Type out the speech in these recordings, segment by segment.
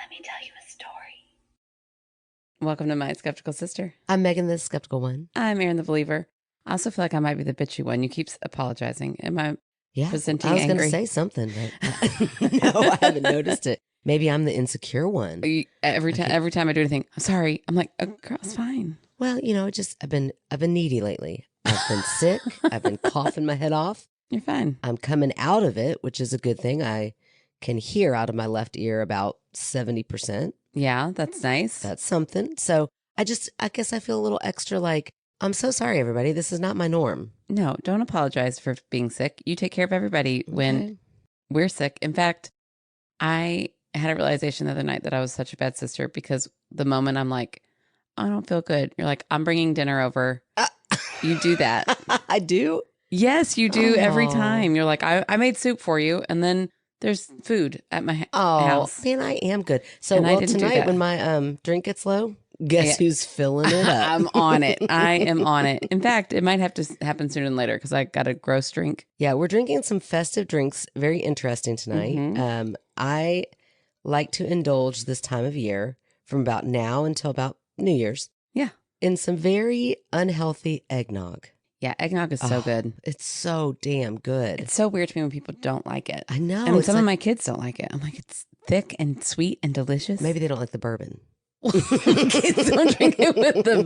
Let me tell you a story. Welcome to My Skeptical Sister. I'm Megan, the skeptical one. I'm Erin, the believer. I also feel like I might be the bitchy one. You keep apologizing. Am I presenting I was going to angry? say something, but no, I haven't noticed it. Maybe I'm the insecure one. Every time I do anything, I'm sorry. I'm like, oh, girl, it's fine. Well, I've been needy lately. I've been sick. I've been coughing my head off. You're fine. I'm coming out of it, which is a good thing. I can hear out of my left ear about 70%. Yeah, that's nice. That's something. So I guess I feel a little extra like, I'm so sorry, everybody. This is not my norm. No, don't apologize for being sick. You take care of everybody when we're sick. In fact, I had a realization the other night that I was such a bad sister because the moment I'm like, I don't feel good. You're like, I'm bringing dinner over. You do that. I do? Yes, you do every time. You're like, I made soup for you. And then there's food at my house. Man, I am good. So, And tonight when my drink gets low, guess who's filling it up? I'm on it. I am on it. In fact, it might have to happen sooner than later because I got a gross drink. Yeah, we're drinking some festive drinks. Very interesting tonight. Mm-hmm. I like to indulge this time of year from about now until about New Year's. Yeah. In some very unhealthy eggnog. Yeah, eggnog is so good. It's so damn good. It's so weird to me when people don't like it. I know. And some of my kids don't like it. I'm like, it's thick and sweet and delicious. Maybe they don't like the bourbon. Kids don't drink it with the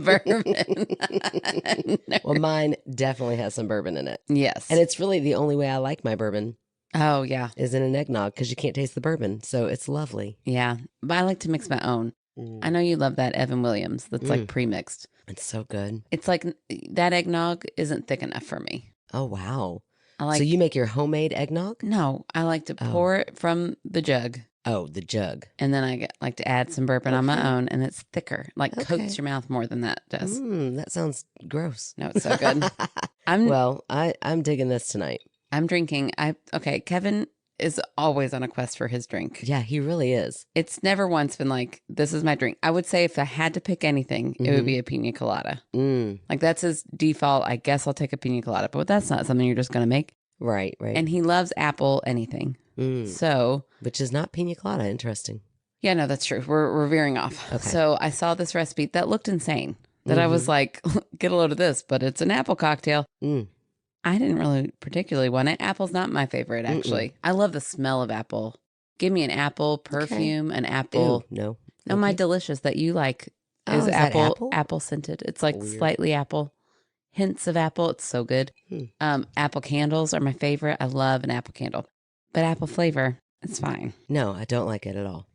bourbon. Well, mine definitely has some bourbon in it. Yes. And it's really the only way I like my bourbon. Oh, yeah. Is in an eggnog because you can't taste the bourbon. So it's lovely. Yeah. But I like to mix my own. I know you love that Evan Williams that's like pre-mixed. It's so good. It's like that eggnog isn't thick enough for me. Oh, wow. So you make your homemade eggnog? No, I like to pour it from the jug. Oh, the jug. And then I like to add some bourbon on my own, and it's thicker. Like coats your mouth more than that does. That sounds gross. No, it's so good. I'm digging this tonight. I'm drinking. Kevin is always on a quest for his drink. Yeah, he really is. It's never once been like, this is my drink. I would say if I had to pick anything, it would be a pina colada. Like that's his default. I guess I'll take a pina colada, but that's not something you're just going to make. Right. And he loves apple anything. So, which is not pina colada. Interesting. Yeah, no, that's true. We're veering off. Okay. So I saw this recipe that looked insane. That I was like, get a load of this, but it's an apple cocktail. I didn't really particularly want it. Apple's not my favorite, actually. I love the smell of apple. Give me an apple perfume, an apple. Ew, no, my delicious that you like is apple scented. It's like slightly apple, hints of apple. It's so good. Apple candles are my favorite. I love an apple candle, but apple flavor, it's fine. No, I don't like it at all.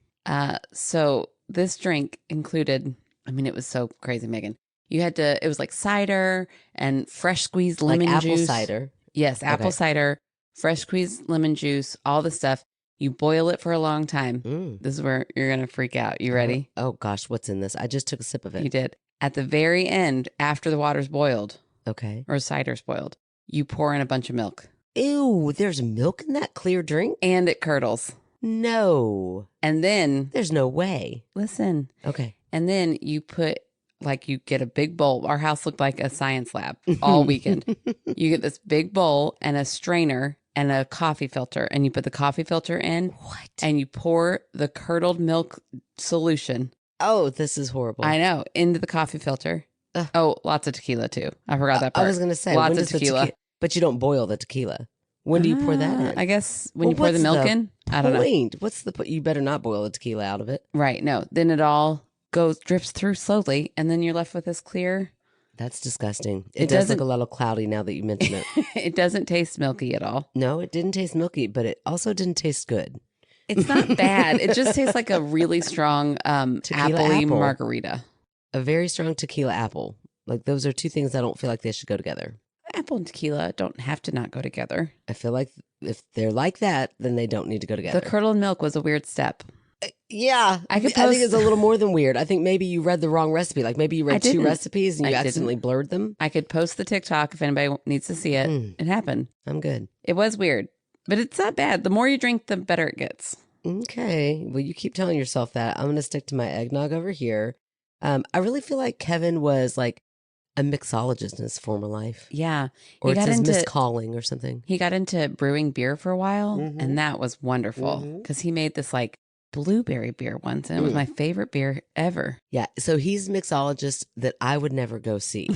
So this drink included, it was so crazy, Megan. It was like cider and fresh squeezed lemon juice. Apple cider. Yes, apple cider, fresh squeezed lemon juice, all the stuff. You boil it for a long time. This is where you're going to freak out. You ready? Oh, gosh, what's in this? I just took a sip of it. You did. At the very end, after the water's boiled, or cider's boiled, you pour in a bunch of milk. Ew, there's milk in that clear drink? And it curdles. No. And then... There's no way. Listen. Okay. And then you put... you get a big bowl. Our house looked like a science lab all weekend. You get this big bowl and a strainer and a coffee filter, and you put the coffee filter in. What? And you pour the curdled milk solution. Oh, this is horrible. I know. Into the coffee filter. Oh, lots of tequila too. I forgot that part. I was going to say. Lots of tequila. But you don't boil the tequila. When do you pour that in? I guess when you pour the milk in. I don't know. What's the point? You better not boil the tequila out of it. Right. No. Then it all drips through slowly, and then you're left with this clear. That's disgusting. It does look a little cloudy now that you mention it. It doesn't taste milky at all. No, it didn't taste milky, but it also didn't taste good. It's not bad. It just tastes like a really strong apple-y margarita. A very strong tequila apple. Like those are two things I don't feel like they should go together. Apple and tequila don't have to not go together. I feel like if they're like that, then they don't need to go together. The curdled milk was a weird step. Yeah, I think it's a little more than weird. I think maybe you read the wrong recipe. Like maybe you read two recipes and you accidentally blurred them. I could post the TikTok if anybody needs to see it. It happened. I'm good. It was weird, but it's not bad. The more you drink, the better it gets. Okay. Well, you keep telling yourself that. I'm going to stick to my eggnog over here. I really feel like Kevin was like a mixologist in his former life. Yeah. Or it's his miscalling or something. He got into brewing beer for a while, and that was wonderful because he made this like blueberry beer once, and it was my favorite beer ever. Yeah. So he's a mixologist that I would never go see.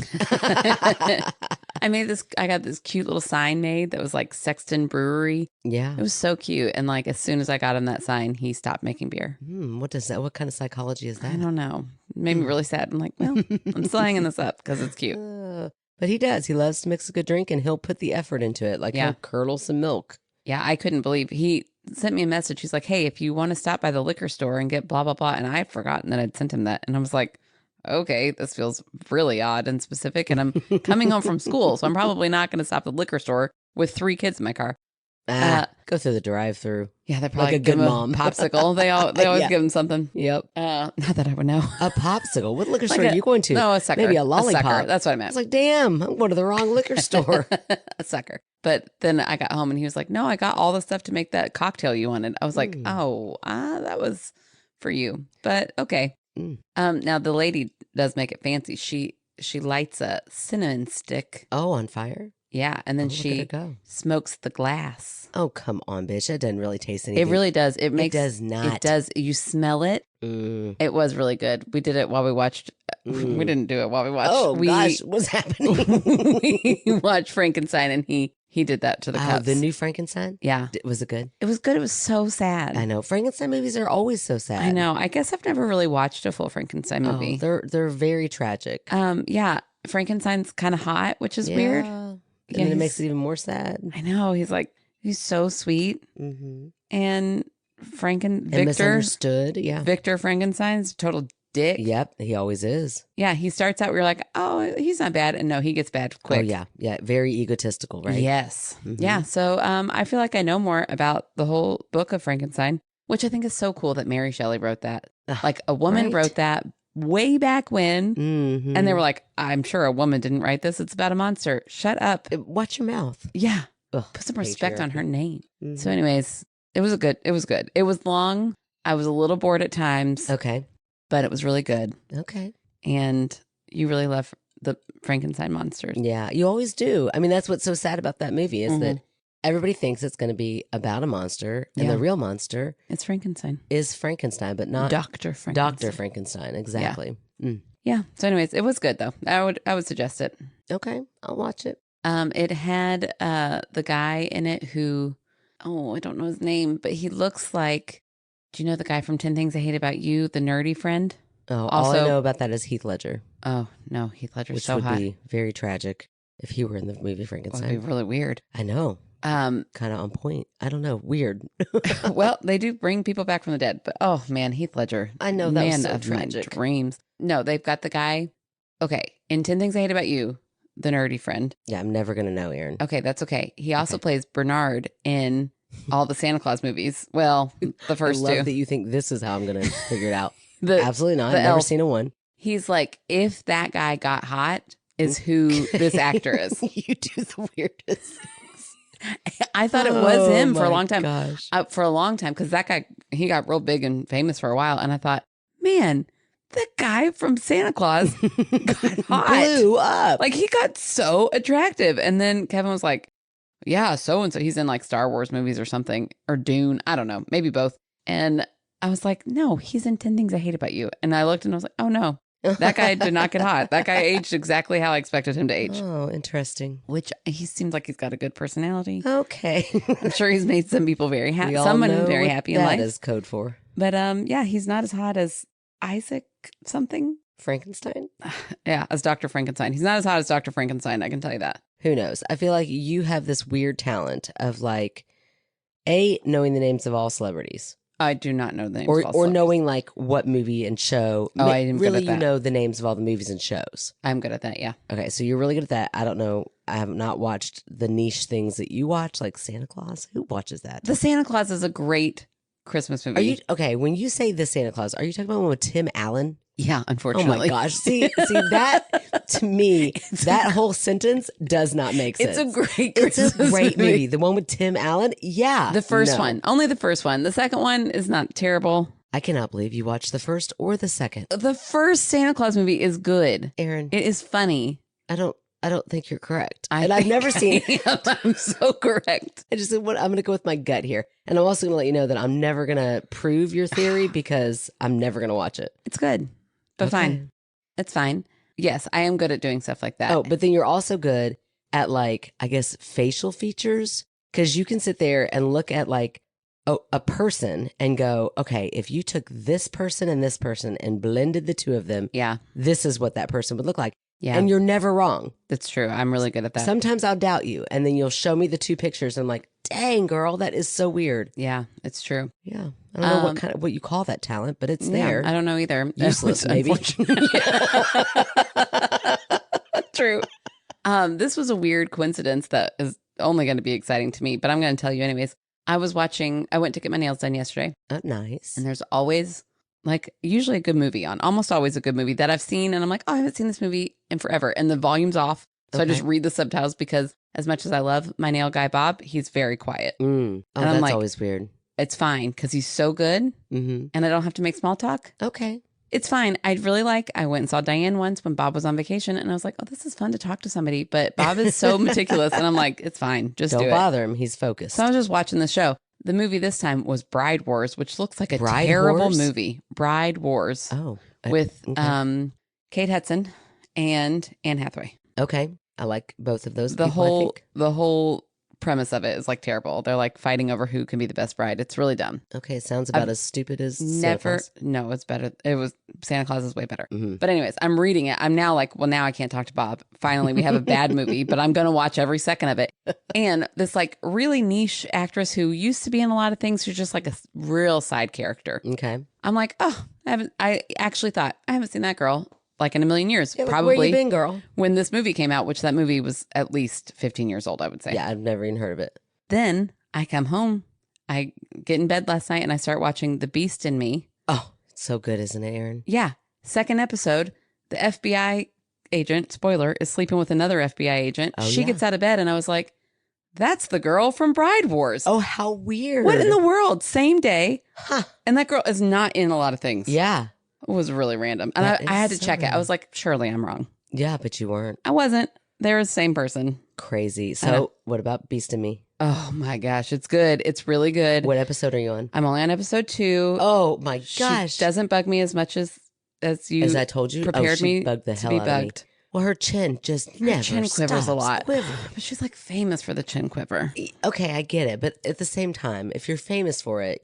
I got this cute little sign made that was like Sexton Brewery. Yeah. It was so cute. And like as soon as I got him that sign, he stopped making beer. What kind of psychology is that? I don't know. It made me really sad. I'm like, well, I'm still hanging this up because it's cute. But he does. He loves to mix a good drink, and he'll put the effort into it. Like he'll curdle some milk. Yeah, I couldn't believe he sent me a message. He's like, hey, if you want to stop by the liquor store and get blah, blah, blah. And I had forgotten that I'd sent him that. And I was like, okay, this feels really odd and specific. And I'm coming home from school, so I'm probably not going to stop at the liquor store with 3 kids in my car. Go through the drive-through. Yeah, they're probably like a good mom. Popsicle. They always give him something. Yep. Not that I would know. A popsicle. What liquor store are you going to? No, a sucker. Maybe a lollipop. A sucker. That's what I meant. I was like, damn, I'm going to the wrong liquor store. A sucker. But then I got home and he was like, no, I got all the stuff to make that cocktail you wanted. I was like, that was for you. But okay. Now the lady does make it fancy. She lights a cinnamon stick. Oh, on fire? Yeah, and then she smokes the glass. Oh, come on, bitch. That doesn't really taste anything. It really does. It does not. It does. You smell it. It was really good. We did it while we watched. We didn't do it while we watched. Oh, gosh. What's happening? We watched Frankenstein, and he did that to the cups. The new Frankenstein? Yeah. Was it good? It was good. It was so sad. I know. Frankenstein movies are always so sad. I know. I guess I've never really watched a full Frankenstein movie. They're very tragic. Yeah. Frankenstein's kind of hot, which is weird. And then it makes it even more sad. I know. He's so sweet. And Victor. Misunderstood. Yeah. Victor Frankenstein's a total dick. Yep. He always is. Yeah. He starts out, we're like, oh, he's not bad. And no, he gets bad quick. Oh, yeah. Yeah. Very egotistical, right? Yes. Yeah. So I feel like I know more about the whole book of Frankenstein, which I think is so cool that Mary Shelley wrote that. Like a woman wrote that way back when, and they were like, I'm sure a woman didn't write this. It's about a monster. Shut up. Watch your mouth. Yeah. Ugh, put some respect on her name. So anyways, it was good. It was long. I was a little bored at times. Okay. But it was really good. Okay. And you really love the Frankenstein monsters. Yeah, you always do. I mean, that's what's so sad about that movie is that everybody thinks it's going to be about a monster, and the real monster it's Frankenstein. Is Frankenstein, but not Dr. Frankenstein. Dr. Frankenstein, exactly. Yeah. So anyways, it was good though. I would suggest it. Okay, I'll watch it. It had the guy in it who, I don't know his name, but he looks like, do you know the guy from 10 Things I Hate About You, the nerdy friend? Oh, all I know about that is Heath Ledger. Oh, no, Heath Ledger's so hot. Which would be very tragic if he were in the movie Frankenstein. It would be really weird. I know. Kind of on point. I don't know. Weird. Well, they do bring people back from the dead, but oh man, Heath Ledger. I know, that was so tragic. My dreams. No, they've got the guy. Okay, in 10 Things I Hate About You, the nerdy friend. Yeah, I'm never going to know, Aaron. Okay, that's okay. He also plays Bernard in all the Santa Claus movies. Well, the first two. I love that you think this is how I'm going to figure it out. Absolutely not. I've never seen a one. He's like, if that guy got hot, is who this actor is. You do the weirdest. I thought it was him for a long time. Gosh. For a long time, because that guy, he got real big and famous for a while. And I thought, man, the guy from Santa Claus got hot. Blew up. Like, he got so attractive. And then Kevin was like, yeah, so-and-so. He's in like Star Wars movies or something. Or Dune. I don't know. Maybe both. And I was like, no, he's in 10 Things I Hate About You. And I looked and I was like, oh, no. That guy did not get hot. That guy aged exactly how I expected him to age. Oh, interesting. Which he seems like he's got a good personality. Okay. I'm sure he's made some people very happy. Someone very happy in life. That is code for. But yeah, he's not as hot as Isaac something. Frankenstein? Yeah, as Dr. Frankenstein. He's not as hot as Dr. Frankenstein, I can tell you that. Who knows? I feel like you have this weird talent of like, knowing the names of all celebrities. I do not know the names of all or celebrities. Knowing like what movie and show. Oh, I am really good at that. You know the names of all the movies and shows. I'm good at that, yeah. Okay, so you're really good at that. I don't know. I have not watched the niche things that you watch, like Santa Claus. Who watches that? The Santa Claus is a great Christmas movie. Are you okay? When you say the Santa Claus, are you talking about one with Tim Allen? Yeah, unfortunately. Oh my gosh. See that to me, that whole sentence does not make sense. It's a great movie. The one with Tim Allen? Yeah. The first one. Only the first one. The second one is not terrible. I cannot believe you watched the first or the second. The first Santa Claus movie is good. Aaron. It is funny. I don't I don't think you're correct. And I've never seen it. I'm so correct. I just said, I'm going to go with my gut here. And I'm also going to let you know that I'm never going to prove your theory because I'm never going to watch it. It's good, but fine. It's fine. Yes, I am good at doing stuff like that. Oh, but then you're also good at like, I guess, facial features, because you can sit there and look at like a person and go, okay, if you took this person and blended the two of them, this is what that person would look like. Yeah. And you're never wrong. That's true. I'm really good at that. Sometimes I'll doubt you, and then you'll show me the two pictures and I'm like, dang, girl, that is so weird. Yeah, it's true. Yeah. I don't know what you call that talent, but it's there. I don't know either. Useless, maybe. True. This was a weird coincidence that is only going to be exciting to me, but I'm going to tell you anyways. I went to get my nails done yesterday. Oh, nice. And there's always usually a good movie on, almost always a good movie that I've seen. And I'm like, oh, I haven't seen this movie in forever. And the volume's off. So I just read the subtitles because as much as I love my nail guy, Bob, he's very quiet. Oh, and that's always weird. It's fine because he's so good and I don't have to make small talk. Okay. It's fine. I went and saw Diane once when Bob was on vacation and I was like, oh, this is fun to talk to somebody. But Bob is so meticulous and I'm like, it's fine. Just don't bother him. He's focused. So I was just watching the show. The movie this time was Bride Wars, which looks like a Bride terrible Wars? movie. Bride Wars. Oh. With Kate Hudson and Anne Hathaway. Okay. I like both of those. The whole premise of it is like terrible. They're like fighting over who can be the best bride. It's really dumb. Okay, sounds about as stupid as Santa Claus. No, it's better. Santa Claus is way better. But anyways, I'm reading it. I'm now like, well, now I can't talk to Bob. Finally, we have a bad movie, but I'm going to watch every second of it. And this like really niche actress who used to be in a lot of things, who's just like a real side character. Okay. I'm like, oh, I actually thought I haven't seen that girl like in a million years. Yeah, probably. Where you been, girl? When this movie came out, which that movie was at least 15 years old, I would say. Yeah, I've never even heard of it. Then I come home, I get in bed last night and I start watching The Beast in Me. Oh, it's so good, isn't it, Aaron? Yeah. Second episode, the FBI agent, spoiler, is sleeping with another FBI agent. Oh, she gets out of bed and I was like, that's the girl from Bride Wars. Oh, how weird. What in the world? Same day. Huh. And that girl is not in a lot of things. Yeah. It was really random. And I had to check it. I was like, surely I'm wrong. Yeah, but you weren't. I wasn't. They were the same person. Crazy. So what about Beast and Me? Oh my gosh. It's good. It's really good. What episode are you on? I'm only on episode 2. Oh my gosh. She doesn't bug me as much as you. As I told you, prepared she me bugged the to hell be out bugged. of me. Well, her chin just never chin quivers a lot. Quivering. But she's like famous for the chin quiver. Okay, I get it. But at the same time, if you're famous for it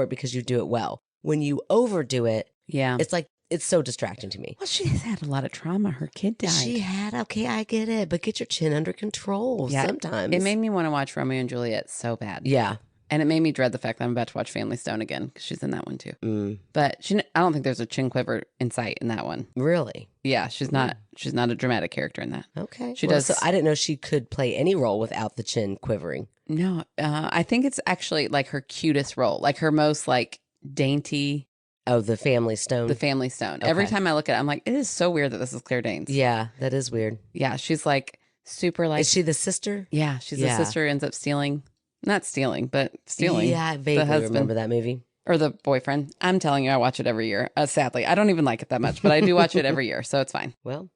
because you do it well. When you overdo it, it's like, it's so distracting to me. Well, she has had a lot of trauma. Her kid died. Okay, I get it. But get your chin under control sometimes. It made me want to watch Romeo and Juliet so bad. Yeah. And it made me dread the fact that I'm about to watch Family Stone again because she's in that one too. But I don't think there's a chin quiver in sight in that one. Really? Yeah, she's not a dramatic character in that. Okay. She does. So I didn't know she could play any role without the chin quivering. No, I think it's actually like her cutest role, like her most like dainty. Oh, the Family Stone. The Family Stone. Okay. Every time I look at it, I'm like, it is so weird that this is Claire Danes. Yeah, that is weird. Yeah, she's like super like. Is she the sister? Yeah, she's the sister who ends up stealing. Not stealing, but stealing. Yeah, I vaguely remember that movie. Or the boyfriend. I'm telling you, I watch it every year. Sadly, I don't even like it that much, but I do watch it every year, so it's fine. Well,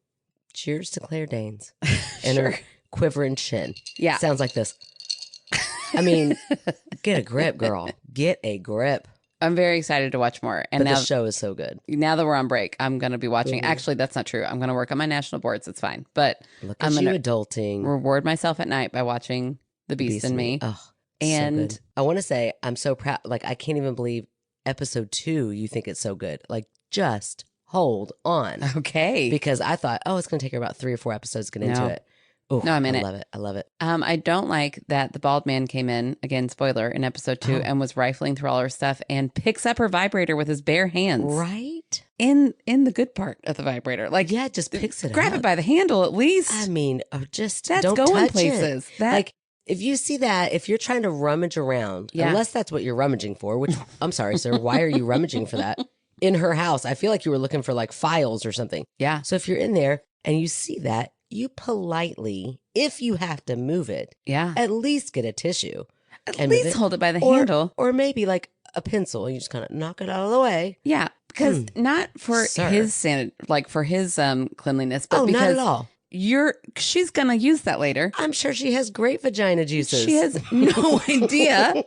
cheers to Claire Danes and her quivering chin. Yeah. Sounds like this. I mean, get a grip, girl. Get a grip. I'm very excited to watch more. And but now the show is so good. Now that we're on break, I'm going to be watching. Actually, that's not true. I'm going to work on my national boards. It's fine. But I'm going to adulting. Reward myself at night by watching The Beast in Me. Oh, and so good. I want to say I'm so proud. Like, I can't even believe episode 2, you think it's so good. Like, just hold on. Okay. Because I thought, it's going to take her about 3 or 4 episodes to get into it. Ooh, no, I'm in it. I love it. I don't like that the bald man came in, again, spoiler, in episode 2 and was rifling through all her stuff and picks up her vibrator with his bare hands. Right? In the good part of the vibrator. Like, yeah, just picks it grab up. it by the handle at least. I mean, just that's don't going touch places. It. Like, if you see that, if you're trying to rummage around, unless that's what you're rummaging for, which I'm sorry, sir, why are you rummaging for that? In her house, I feel like you were looking for like files or something. Yeah. So if you're in there and you see that, you politely, if you have to move it, at least get a tissue. At least hold it by the handle. Or maybe like a pencil. You just kind of knock it out of the way. Yeah. Because not for his sanity, like for his cleanliness, but because not at all. she's going to use that later. I'm sure she has great vagina juices. She has no idea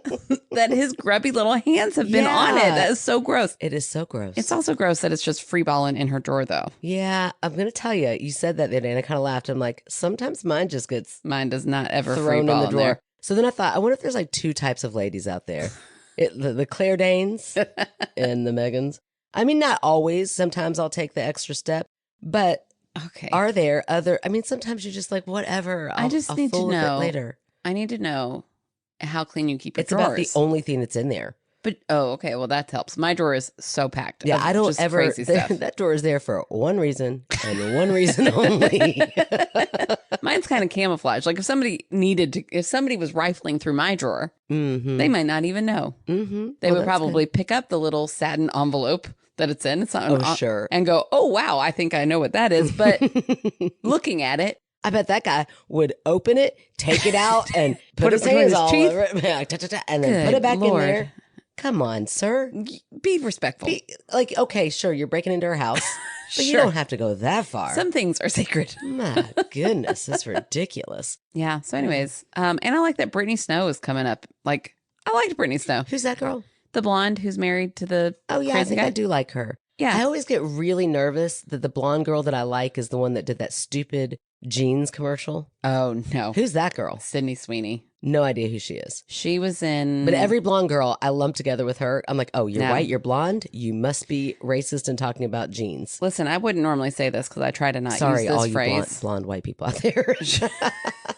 that his grubby little hands have been on it. That is so gross. It is so gross. It's also gross that it's just free balling in her drawer, though. Yeah, I'm going to tell you. You said that the other day, and I kind of laughed. I'm like, sometimes mine just gets Mine does not ever thrown free ball in the drawer. there. So then I thought, I wonder if there's like two types of ladies out there. The Claire Danes and the Megans. I mean, not always. Sometimes I'll take the extra step. But okay, are there other? I mean, sometimes you're just like, whatever. I just need to know later. I need to know how clean you keep your It's drawers. about the only thing that's in there. But okay, well that helps. My drawer is so packed. Yeah, I don't just ever. crazy stuff. That drawer is there for one reason and one reason only. Mine's kind of camouflage. Like if somebody was rifling through my drawer, they might not even know. They would probably pick up the little satin envelope that it's in. It's not sure. And go, oh wow, I think I know what that is. But looking at it, I bet that guy would open it, take it out, and put his between hands his all teeth? over it, and then put it back in there. Come on, sir. Be respectful. Okay, sure, you're breaking into her house, but you don't have to go that far. Some things are sacred. My goodness, that's ridiculous. Yeah. So anyways, and I like that Brittany Snow is coming up. Like, I liked Brittany Snow. Who's that girl? The blonde who's married to the crazy I think guy? I do like her. Yeah. I always get really nervous that the blonde girl that I like is the one that did that stupid jeans commercial. Oh, no. Who's that girl? Sydney Sweeney. No idea who she is. She was in... But every blonde girl I lump together with her. I'm like, oh, you're white, you're blonde. You must be racist and talking about jeans. Listen, I wouldn't normally say this because I try to not use this all phrase. You blonde white people out there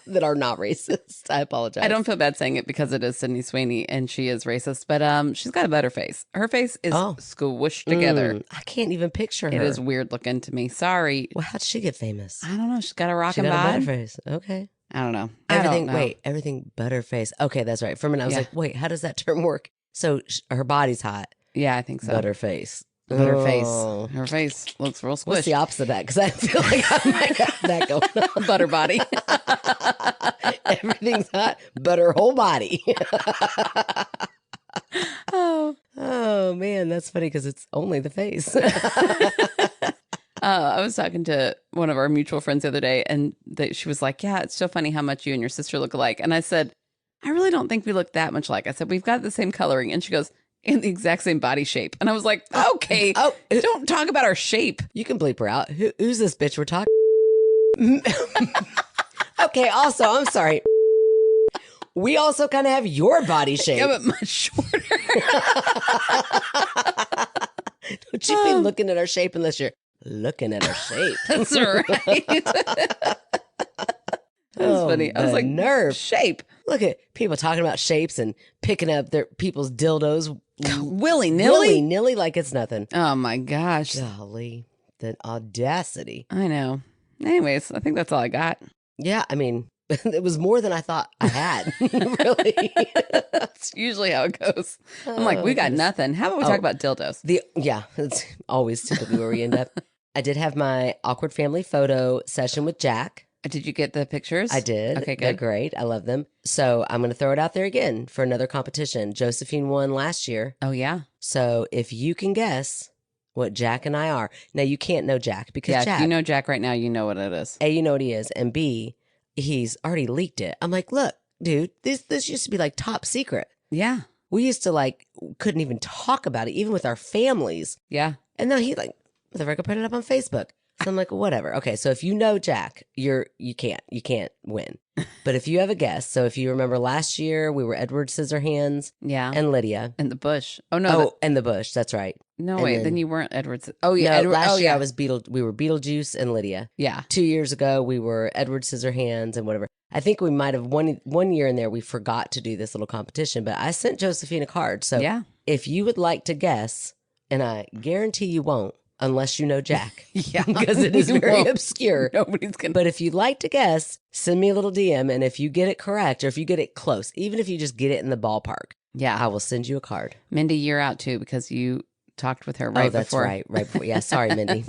that are not racist. I apologize. I don't feel bad saying it because it is Sydney Sweeney and she is racist, but she's got a better face. Her face is squished together. I can't even picture her. It is weird looking to me. Sorry. Well, how'd she get famous? I don't know. She's got a rockin' She got a bod. better face. Okay. I don't know. Everything butterface. Okay, that's right. For a minute, I was like, wait, how does that term work? So her body's hot. Yeah, I think so. Butterface. Butterface. Her face looks real squished. What's the opposite of that? Because I feel like I might have that going on. Butter body. Everything's hot, but her whole body. Oh, man, that's funny because it's only the face. I was talking to one of our mutual friends the other day, and she was like, yeah, it's so funny how much you and your sister look alike. And I said, I really don't think we look that much alike. I said, we've got the same coloring. And she goes, and the exact same body shape. And I was like, okay, don't talk about our shape. You can bleep her out. Who's this bitch we're talking? Okay, also, I'm sorry. We also kind of have your body shape. Yeah, but much shorter. Don't you be looking at our shape unless you're looking at our shape. That's right. That was funny. I was like, nerve. Shape. Look at people talking about shapes and picking up their people's dildos. Willy-nilly like it's nothing. Oh, my gosh. Golly, the audacity. I know. Anyways, I think that's all I got. Yeah, I mean, it was more than I thought I had. Really. That's usually how it goes. I'm like, we got nothing. How about we talk about dildos? It's always typically where we end up. I did have my awkward family photo session with Jack. Did you get the pictures? I did. Okay, good. They're great. I love them. So I'm going to throw it out there again for another competition. Josephine won last year. Oh, yeah. So if you can guess what Jack and I are. Now, you can't know Jack because Jack. If you know Jack right now, you know what it is. A, you know what he is. And B, he's already leaked it. I'm like, look, dude, this used to be like top secret. Yeah. We used to couldn't even talk about it, even with our families. Yeah. And now he whatever, I could put it up on Facebook. So I'm like, whatever. Okay, so if you know Jack, you can't win. But if you have a guess, so if you remember last year, we were Edward Scissorhands, and Lydia, and the Bush. Oh no, and the Bush. That's right. No, wait, then you weren't Edward. Oh yeah, no, Edward. Last year I was we were Beetlejuice and Lydia. Yeah. 2 years ago we were Edward Scissorhands and whatever. I think we might have one year in there we forgot to do this little competition, but I sent Josephine a card. So if you would like to guess, and I guarantee you won't. Unless you know Jack. Yeah. Because it is very obscure. Nobody's going to. But if you'd like to guess, send me a little DM. And if you get it correct or if you get it close, even if you just get it in the ballpark, I will send you a card. Mindy, you're out too because you talked with her right before. Oh, that's right. Right before. Yeah. Sorry, Mindy.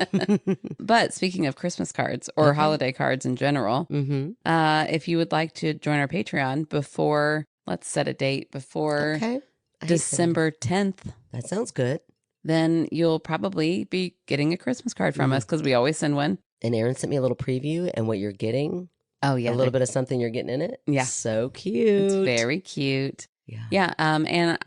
But speaking of Christmas cards or holiday cards in general, if you would like to join our Patreon before, let's set a date before December 10th. That sounds good. Then you'll probably be getting a Christmas card from us because we always send one. And Erin sent me a little preview and what you're getting. Oh, yeah. A little bit of something you're getting in it. Yeah. So cute. It's very cute. Yeah. Yeah. And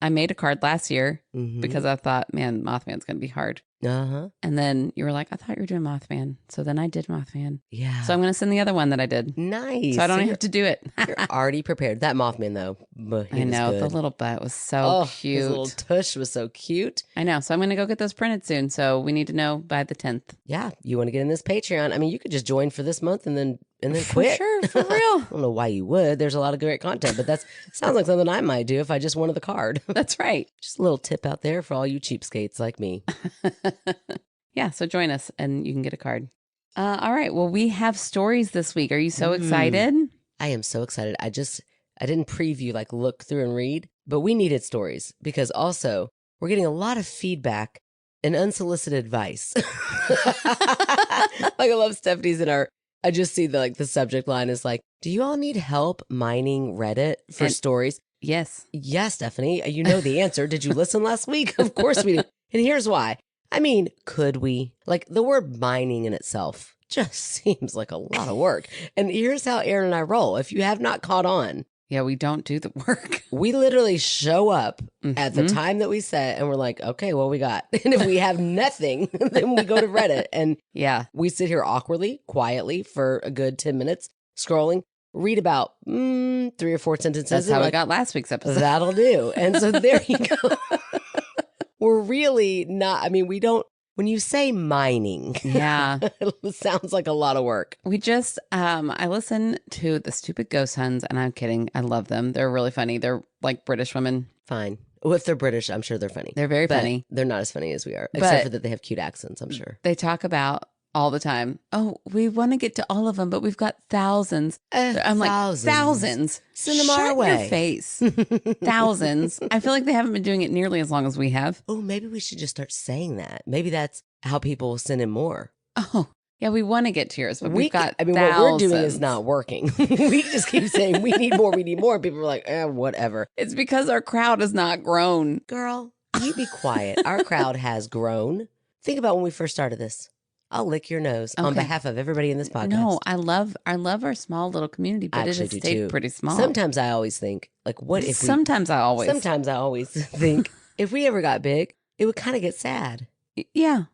I made a card last year because I thought, man, Mothman's going to be hard. Uh-huh. And then you were like, I thought you were doing Mothman. So then I did Mothman. Yeah. So I'm going to send the other one that I did. Nice. So I don't have to do it. You're already prepared. That Mothman, though. I know. Good. The little butt was so cute. His little tush was so cute. I know. So I'm going to go get those printed soon. So we need to know by the 10th. Yeah. You want to get in this Patreon? I mean, you could just join for this month and then For quit. sure. For real. I don't know why you would. There's a lot of great content, but that sounds like something I might do if I just wanted the card. That's right. Just a little tip out there for all you cheapskates like me. Yeah. So join us and you can get a card. All right. Well, we have stories this week. Are you so excited? I am so excited. I didn't preview, like look through and read, but we needed stories because also we're getting a lot of feedback and unsolicited advice. Like I love Stephanie's I just see the subject line is like, do you all need help mining Reddit for stories? Yes. Yes, Stephanie, you know the answer. Did you listen last week? Of course we do. And here's why. I mean, could we? Like the word mining in itself just seems like a lot of work. And here's how Erin and I roll. If you have not caught on. Yeah, we don't do the work. We literally show up at the time that we set and we're like, okay, what we got? And if we have nothing, then we go to Reddit and we sit here awkwardly, quietly for a good 10 minutes, scrolling, read about 3 or 4 sentences. That's how we got last week's episode. That'll do. And so there you go. We're really not, I mean, we don't, when you say mining, it sounds like a lot of work. We just, I listen to the Stupid Ghost Huns, and I'm kidding. I love them. They're really funny. They're like British women. Fine. Well, if they're British, I'm sure they're funny. They're very funny. They're not as funny as we are, except for that they have cute accents, I'm sure. They talk about all the time, oh, we want to get to all of them, but we've got thousands. I'm like, thousands? Send them our way. Shut your face. Thousands. I feel like they haven't been doing it nearly as long as we have. Oh, maybe we should just start saying that. Maybe that's how people will send in more. Oh, yeah, we want to get to yours, but we've got what we're doing is not working. We just keep saying, we need more, we need more. People are like, whatever. It's because our crowd has not grown. Girl, you be quiet. Our crowd has grown. Think about when we first started this. I'll lick your nose on behalf of everybody in this podcast. No, I love our small little community, but it has stayed pretty small. Sometimes I always think, like, what if Sometimes I always think, if we ever got big, it would kind of get sad. Yeah.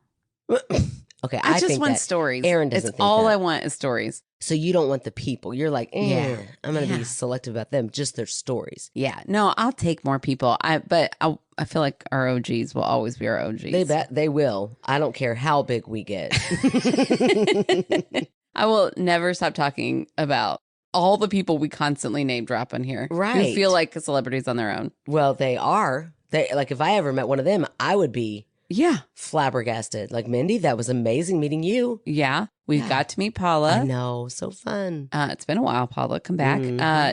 Okay, I just want stories. Erin doesn't think all that. I want is stories. So you don't want the people. You're like, I'm going to be selective about them, just their stories. Yeah. No, I'll take more people. But I feel like our OGs will always be our OGs. They will. I don't care how big we get. I will never stop talking about all the people we constantly name drop on here. Right. Who feel like celebrities on their own. Well, they are. If I ever met one of them, I would be flabbergasted. Like, Mindy, that was amazing meeting you. Yeah. We got to meet Paula. I know. So fun. It's been a while, Paula. Come back.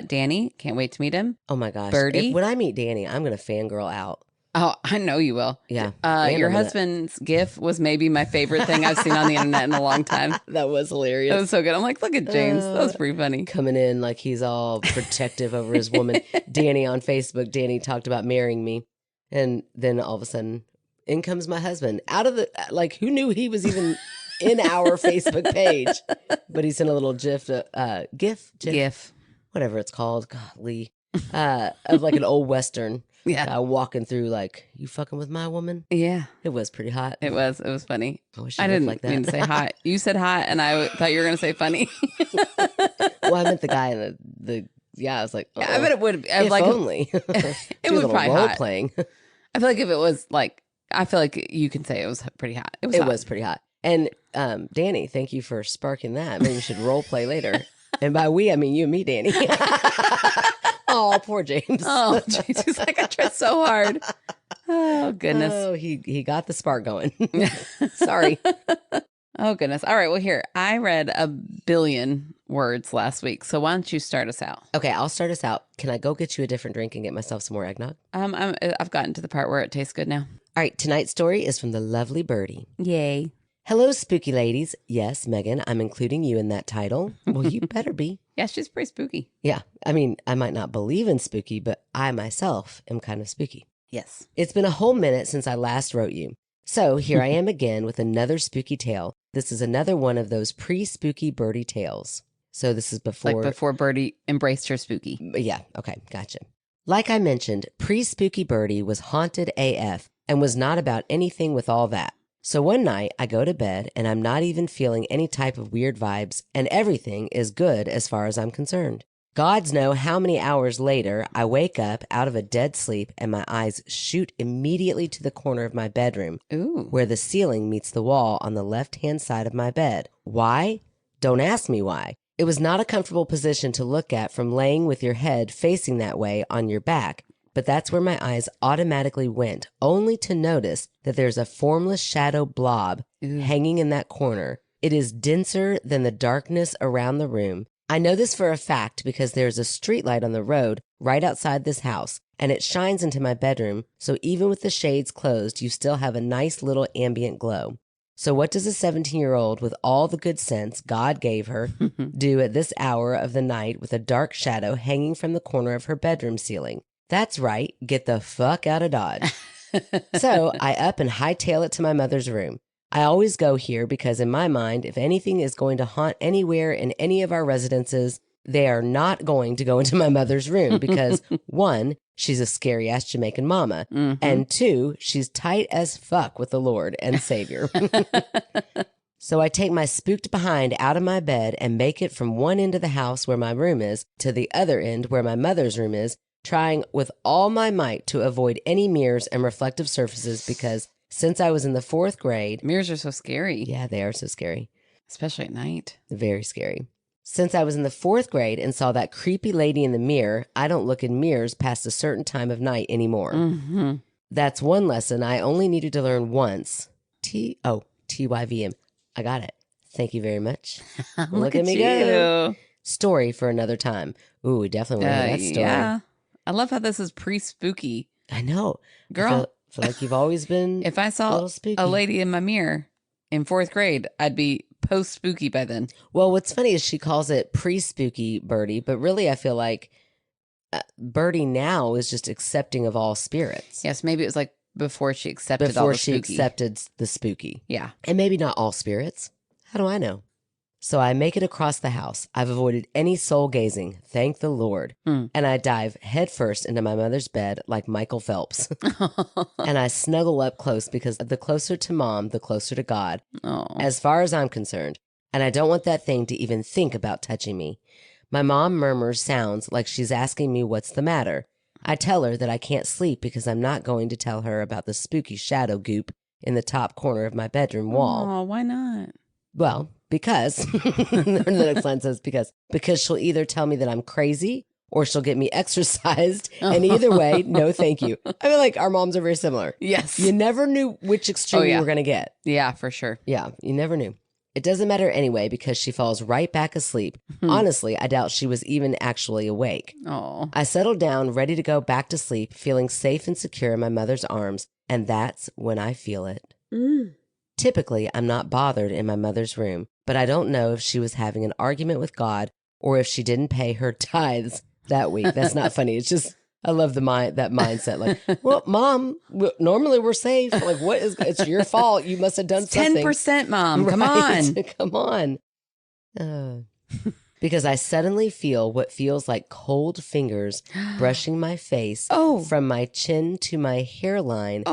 Danny, can't wait to meet him. Oh, my gosh. Birdie. When I meet Danny, I'm going to fangirl out. Oh, I know you will. Yeah. Your husband's GIF was maybe my favorite thing I've seen on the internet in a long time. That was hilarious. That was so good. I'm like, look at James. That was pretty funny. Coming in like he's all protective over his woman. Danny on Facebook. Danny talked about marrying me. And then all of a sudden, in comes my husband. Out of the, who knew he was even in our Facebook page? But he sent a little GIF, whatever it's called. Golly. Of like an old Western. Yeah. Walking through you fucking with my woman? Yeah. It was pretty hot. It was funny. I wish I didn't like that. mean to say hot. You said hot and I thought you were going to say funny. Well, I meant the guy in I was like, I bet it would. If only. It would probably role hot. Playing. I feel like if it was I feel like you can say it was pretty hot. It was pretty hot. And Danny, thank you for sparking that. Maybe we should role play later. And by we, I mean you and me, Danny. Oh, poor James. Oh, James. He's like, I tried so hard. Oh, goodness. Oh, he got the spark going. Sorry. Oh, goodness. All right. Well, here, I read 1 billion words last week. So why don't you start us out? Okay, I'll start us out. Can I go get you a different drink and get myself some more eggnog? I've gotten to the part where it tastes good now. All right, tonight's story is from the lovely Birdie. Yay. Hello, spooky ladies. Yes, Megan, I'm including you in that title. Well, you better be. Yeah, she's pretty spooky. Yeah. I mean, I might not believe in spooky, but I myself am kind of spooky. Yes. It's been a whole minute since I last wrote you. So here I am again with another spooky tale This is another one of those pre-spooky birdie tales. So this is before... Like before Birdie embraced her spooky. Yeah, okay, gotcha. Like I mentioned, pre-spooky birdie was haunted AF and was not about anything with all that. So one night I go to bed and I'm not even feeling any type of weird vibes and everything is good as far as I'm concerned. Gods know how many hours later I wake up out of a dead sleep and my eyes shoot immediately to the corner of my bedroom. Ooh. Where the ceiling meets the wall on the left-hand side of my bed. Why? Don't ask me why. It was not a comfortable position to look at from laying with your head facing that way on your back, but that's where my eyes automatically went, only to notice that there's a formless shadow blob hanging in that corner. It is denser than the darkness around the room. I know this for a fact because there's a streetlight on the road right outside this house, and it shines into my bedroom, so even with the shades closed, you still have a nice little ambient glow. So what does a 17-year-old with all the good sense God gave her do at this hour of the night with a dark shadow hanging from the corner of her bedroom ceiling? That's right, get the fuck out of Dodge. So I up and hightail it to my mother's room. I always go here because in my mind, if anything is going to haunt anywhere in any of our residences, they are not going to go into my mother's room because 1, she's a scary ass Jamaican mama, and 2, she's tight as fuck with the Lord and Savior. So I take my spooked behind out of my bed and make it from one end of the house where my room is to the other end where my mother's room is, trying with all my might to avoid any mirrors and reflective surfaces because since I was in the 4th grade... Mirrors are so scary. Yeah, they are so scary. Especially at night. Very scary. Since I was in the 4th grade and saw that creepy lady in the mirror, I don't look in mirrors past a certain time of night anymore. That's one lesson I only needed to learn once. TYVM. I got it. Thank you very much. Look at me go. Story for another time. Ooh, we definitely want to hear that story. Yeah. I love how this is pre-spooky. I know. Girl. I feel like you've always been if I saw a lady in my mirror in 4th grade, I'd be post-spooky by then. Well, what's funny is she calls it pre-spooky birdie, but really I feel like birdie now is just accepting of all spirits. Yes, maybe it was like before she accepted all the spooky. Before she accepted the spooky. Yeah. And maybe not all spirits. How do I know? So I make it across the house. I've avoided any soul gazing, thank the Lord. And I dive headfirst into my mother's bed like Michael Phelps. And I snuggle up close because the closer to mom, the closer to God, as far as I'm concerned. And I don't want that thing to even think about touching me. My mom murmurs sounds like she's asking me what's the matter. I tell her that I can't sleep because I'm not going to tell her about the spooky shadow goop in the top corner of my bedroom wall. Oh, why not? Well, because the next line says because she'll either tell me that I'm crazy or she'll get me exorcised. And either way, no, thank you. I feel like our moms are very similar. Yes. You never knew which extreme you were going to get. Yeah, for sure. Yeah, you never knew. It doesn't matter anyway because she falls right back asleep. Honestly, I doubt she was even actually awake. Oh. I settled down, ready to go back to sleep, feeling safe and secure in my mother's arms. And that's when I feel it. Typically, I'm not bothered in my mother's room, but I don't know if she was having an argument with God or if she didn't pay her tithes that week. That's not funny. It's just, I love that mindset. Like, well, mom, normally we're safe. Like, what is, it's your fault. You must have done something. 10%, mom. Right? Come on. Come on. Because I suddenly feel what feels like cold fingers brushing my face from my chin to my hairline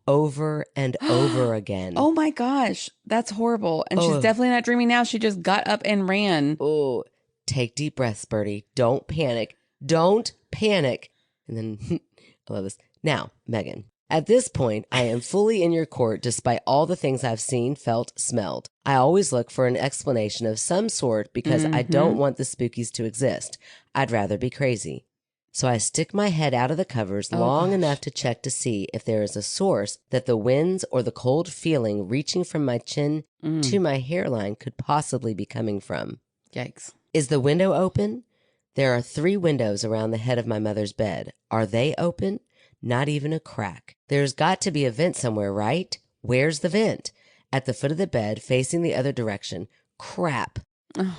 over and over again. Oh my gosh. That's horrible. And she's definitely not dreaming now. She just got up and ran. Oh, take deep breaths, Birdie. Don't panic. Don't panic. And then, I love this. Now, Megan, at this point, I am fully in your court despite all the things I've seen, felt, smelled. I always look for an explanation of some sort because I don't want the spookies to exist. I'd rather be crazy. So I stick my head out of the covers long enough to check to see if there is a source that the winds or the cold feeling reaching from my chin to my hairline could possibly be coming from. Yikes. Is the window open? There are 3 windows around the head of my mother's bed. Are they open? Not even a crack. There's got to be a vent somewhere, right? Where's the vent? At the foot of the bed, facing the other direction. Crap.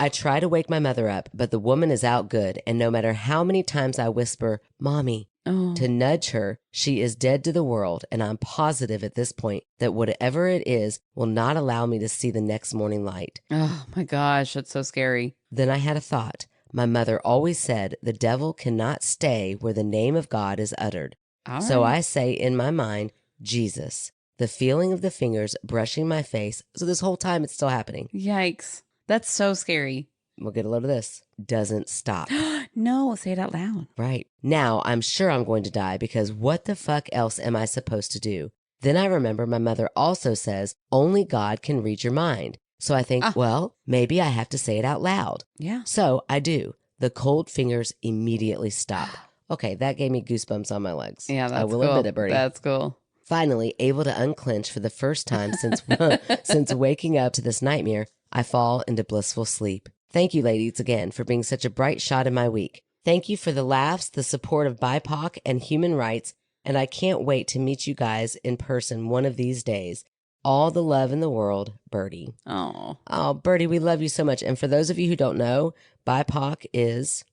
I try to wake my mother up, but the woman is out good, and no matter how many times I whisper, Mommy, To nudge her, she is dead to the world, and I'm positive at this point that whatever it is will not allow me to see the next morning light. Oh my gosh, that's so scary. Then I had a thought. My mother always said the devil cannot stay where the name of God is uttered. So I say in my mind, Jesus. The feeling of the fingers brushing my face. So this whole time it's still happening. Yikes. That's so scary. We'll get a load of this. Doesn't stop. No, say it out loud. Right. Now I'm sure I'm going to die because what the fuck else am I supposed to do? Then I remember my mother also says only God can read your mind. So I think, well, maybe I have to say it out loud. Yeah. So I do. The cold fingers immediately stop. Okay, that gave me goosebumps on my legs. Yeah, that's cool. I will admit it, Birdie. That's cool. Finally, able to unclench for the first time since waking up to this nightmare, I fall into blissful sleep. Thank you, ladies, again, for being such a bright shot in my week. Thank you for the laughs, the support of BIPOC and human rights, and I can't wait to meet you guys in person one of these days. All the love in the world, Birdie. Oh, Birdie, we love you so much. And for those of you who don't know, BIPOC is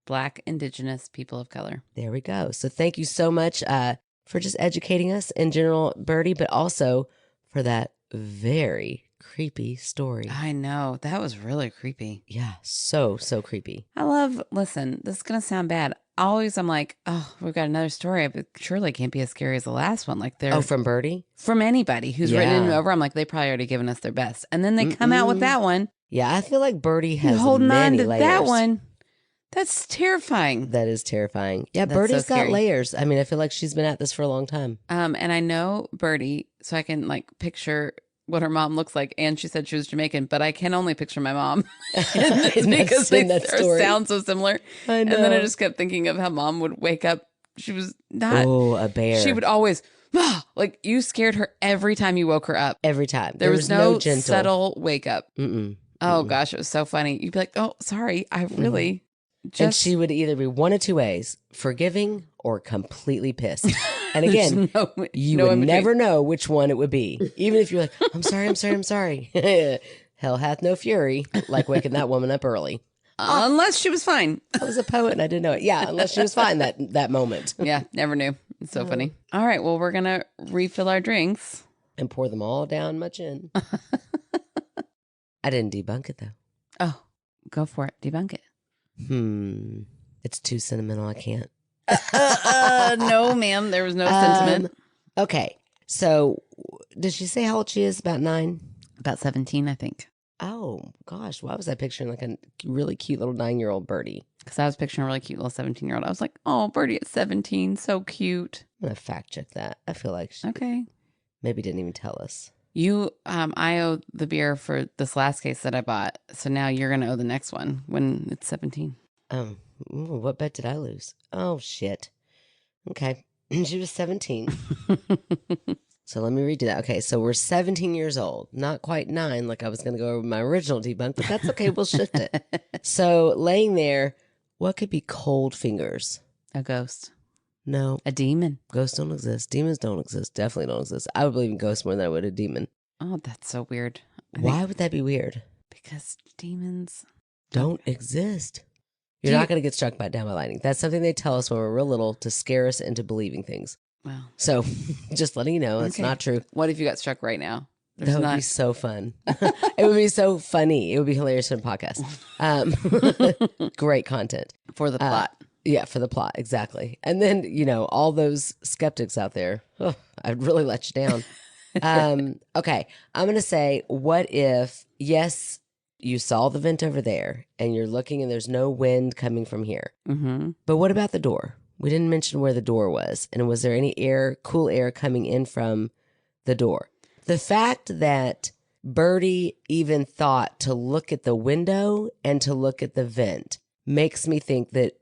Black, Indigenous, People of Color. There we go. So thank you so much for just educating us in general, Birdie, but also for that very creepy story. I know. That was really creepy. Yeah, so creepy. Listen, this is going to sound bad. Always I'm like, oh, we've got another story, but surely it can't be as scary as the last one. Like from Birdie? From anybody who's written it over, I'm like, they probably already given us their best. And then they come out with that one. Yeah, I feel like Birdie has holding many on to layers. that one. That's terrifying. That is terrifying. Yeah, Birdie's got layers. I mean, I feel like she's been at this for a long time. And I know Birdie, so I can like picture what her mom looks like. And she said she was Jamaican, but I can only picture my mom because they sound so similar. I know. And then I just kept thinking of how mom would wake up. She was not. Oh, a bear. She would always, like you scared her every time you woke her up. Every time. There was no subtle wake up. Oh gosh, it was so funny. You'd be like, oh, sorry. I really And she would either be one of two ways, forgiving or completely pissed. And again, you would never know which one it would be. Even if you're like, I'm sorry. Hell hath no fury, like waking that woman up early. Unless she was fine. I was a poet and I didn't know it. Yeah, unless she was fine that moment. Yeah, never knew. It's so funny. All right, well, we're going to refill our drinks. And pour them all down my chin. I didn't debunk it, though. Oh, go for it. Debunk it. It's too sentimental. I can't. No, ma'am. There was no sentiment. Okay. So, did she say how old she is? About 9? About 17, I think. Oh, gosh. Why was I picturing like a really cute little 9-year-old Birdie? Because I was picturing a really cute little 17-year-old. I was like, oh, Birdie at 17. So cute. I'm going to fact check that. I feel like she maybe didn't even tell us. I owe the beer for this last case that I bought. So now you're going to owe the next one when it's 17. What bet did I lose? Oh, shit. Okay. She was 17. So let me redo that. Okay. So we're 17 years old, not quite 9, like I was going to go over my original debunk, but that's okay. We'll shift it. So laying there, what could be cold fingers? A ghost. No. A demon. Ghosts don't exist. Demons don't exist. Definitely don't exist. I would believe in ghosts more than I would a demon. Oh, that's so weird. Why would that be weird? Because demons don't exist. You're not going to get struck down by lightning. That's something they tell us when we're real little to scare us into believing things. Wow. So just letting you know, it's not true. What if you got struck right now? That would be so fun. It would be so funny. It would be hilarious for the podcast. Great content. For the plot. Yeah, for the plot. Exactly. And then, all those skeptics out there, I'd really let you down. Okay. I'm going to say, what if, yes, you saw the vent over there and you're looking and there's no wind coming from here. Mm-hmm. But what about the door? We didn't mention where the door was. And was there any cool air coming in from the door? The fact that Birdie even thought to look at the window and to look at the vent makes me think that,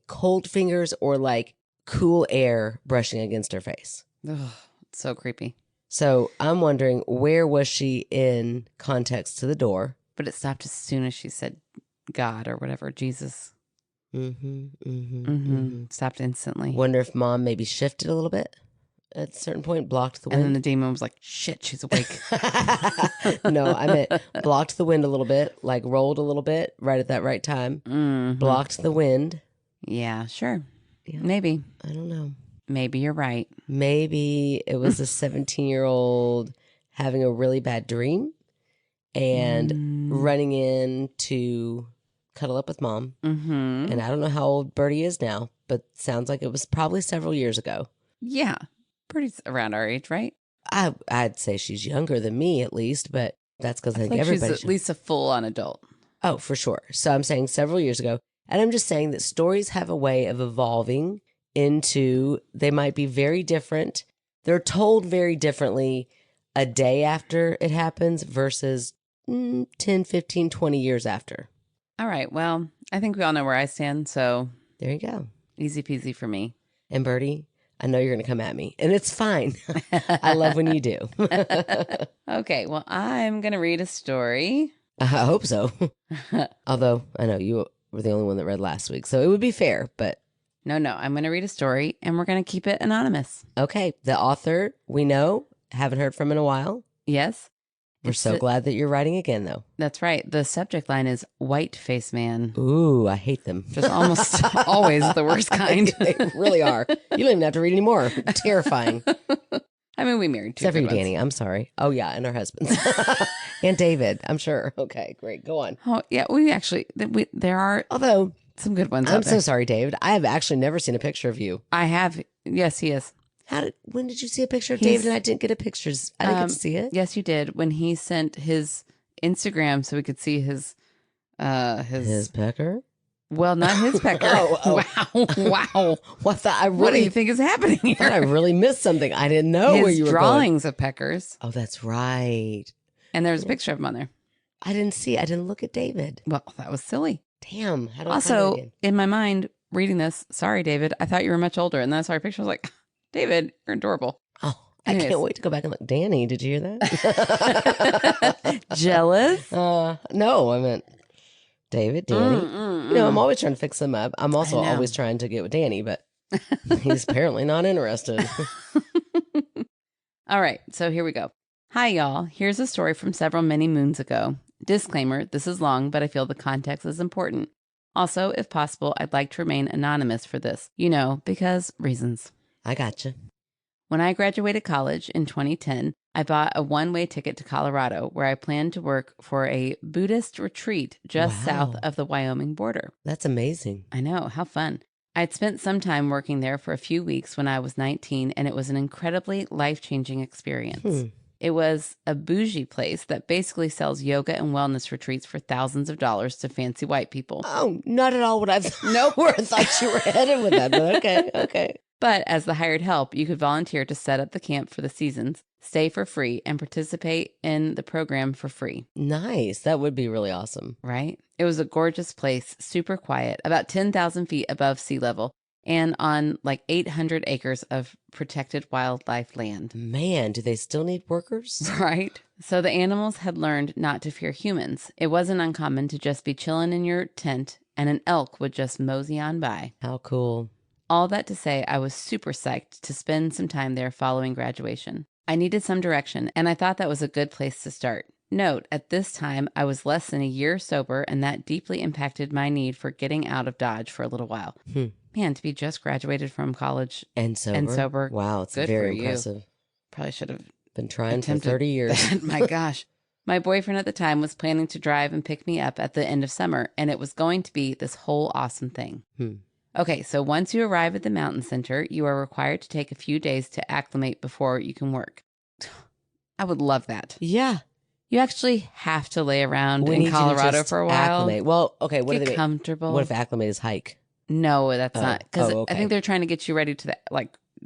cold fingers or like cool air brushing against her face. Ugh, it's so creepy. So I'm wondering, where was she in context to the door? But it stopped as soon as she said God or whatever, Jesus. Stopped instantly. Wonder if mom maybe shifted a little bit at a certain point, blocked the wind. And then the demon was like, shit, she's awake. No, I meant blocked the wind a little bit, like rolled a little bit right at that right time. Blocked the wind. Yeah, sure. Yeah. Maybe. I don't know. Maybe you're right. Maybe it was a 17-year-old having a really bad dream and running in to cuddle up with mom. Mm-hmm. And I don't know how old Birdie is now, but sounds like it was probably several years ago. Yeah. Pretty around our age, right? I'd say she's younger than me at least, but that's because I think like everybody she's at least a full-on adult. Oh, for sure. So I'm saying several years ago. And I'm just saying that stories have a way of evolving into, they might be very different. They're told very differently a day after it happens versus 10, 15, 20 years after. All right. Well, I think we all know where I stand. So there you go. Easy peasy for me. And Birdie, I know you're going to come at me, and it's fine. I love when you do. Okay. Well, I'm going to read a story. I hope so. Although I know you were the only one that read last week, so it would be fair, but. No, I'm going to read a story, and we're going to keep it anonymous. Okay. The author, we know, haven't heard from in a while. Yes. We're so glad that you're writing again, though. That's right. The subject line is White Face Man. Ooh, I hate them. Just almost always the worst kind. They really are. You don't even have to read anymore. Terrifying. I mean, we married two. Except for you, Danny. I'm sorry. Oh, yeah, and our husbands. And David, I'm sure. Okay, great. Go on. Oh, yeah, we actually, there are although some good ones I'm out there. so sorry, David. I have actually never seen a picture of you. I have. Yes, he is. When did you see a picture of David and I didn't get a picture? I didn't get to see it. Yes, you did. When he sent his Instagram so we could see his pecker? Well, not his pecker. Wow. What do you think is happening here? I really missed something. I didn't know where you were going. Drawings of peckers. Oh, that's right. And there was a picture of him on there. I didn't see. I didn't look at David. Well, that was silly. Damn. How do I also, find it again? In my mind, reading this, sorry, David, I thought you were much older. And then I saw your picture. I was like, David, you're adorable. Oh, anyways. I can't wait to go back and look. Danny, did you hear that? Jealous? No, I meant David, Danny. You know, I'm always trying to fix them up. I'm also always trying to get with Danny, but he's apparently not interested. All right, so here we go. Hi, y'all. Here's a story from several many moons ago. Disclaimer, this is long, but I feel the context is important. Also, if possible, I'd like to remain anonymous for this. You know, because reasons. I gotcha. When I graduated college in 2010, I bought a one-way ticket to Colorado where I planned to work for a Buddhist retreat just south of the Wyoming border. That's amazing. I know, how fun. I'd spent some time working there for a few weeks when I was 19, and it was an incredibly life-changing experience. It was a bougie place that basically sells yoga and wellness retreats for thousands of dollars to fancy white people. Oh, not at all what I've where I thought you were headed with that, but okay. But as the hired help, you could volunteer to set up the camp for the seasons, stay for free, and participate in the program for free. Nice. That would be really awesome. Right? It was a gorgeous place, super quiet, about 10,000 feet above sea level, and on like 800 acres of protected wildlife land. Man, do they still need workers? Right? So the animals had learned not to fear humans. It wasn't uncommon to just be chilling in your tent, and an elk would just mosey on by. How cool. All that to say, I was super psyched to spend some time there following graduation. I needed some direction, and I thought that was a good place to start. Note, at this time, I was less than a year sober, and that deeply impacted my need for getting out of Dodge for a little while. Man, to be just graduated from college and sober. Wow, it's very impressive. Probably should have been trying for 30 years. That. My gosh. My boyfriend at the time was planning to drive and pick me up at the end of summer, and it was going to be this whole awesome thing. Okay, so once you arrive at the mountain center, you are required to take a few days to acclimate before you can work. I would love that. Yeah. You actually have to lay around in Colorado for a while. Acclimate. Well, okay, what do they mean? Comfortable. What if acclimate is hike? No, that's not. Because okay. I think they're trying to get you ready to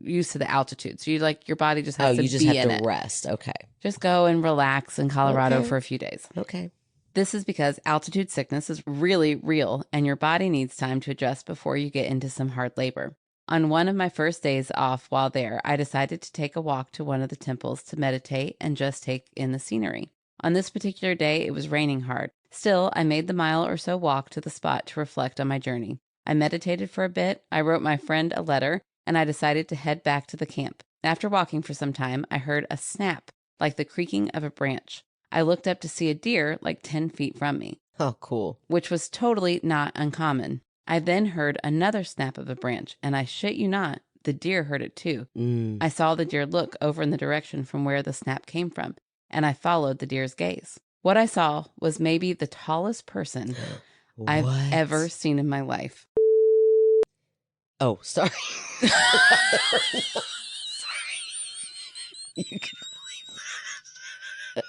used to the altitude. So your body just has to be in it. You just have to rest. Okay. Just go and relax in Colorado for a few days. Okay. This is because altitude sickness is really real, and your body needs time to adjust before you get into some hard labor. On one of my first days off while there, I decided to take a walk to one of the temples to meditate and just take in the scenery. On this particular day, it was raining hard. Still, I made the mile or so walk to the spot to reflect on my journey. I meditated for a bit, I wrote my friend a letter, and I decided to head back to the camp. After walking for some time, I heard a snap, like the creaking of a branch. I looked up to see a deer like 10 feet from me. Oh, cool. Which was totally not uncommon. I then heard another snap of a branch, and I shit you not, the deer heard it too. I saw the deer look over in the direction from where the snap came from, and I followed the deer's gaze. What I saw was maybe the tallest person I've ever seen in my life. Oh, sorry. Sorry. You can believe that.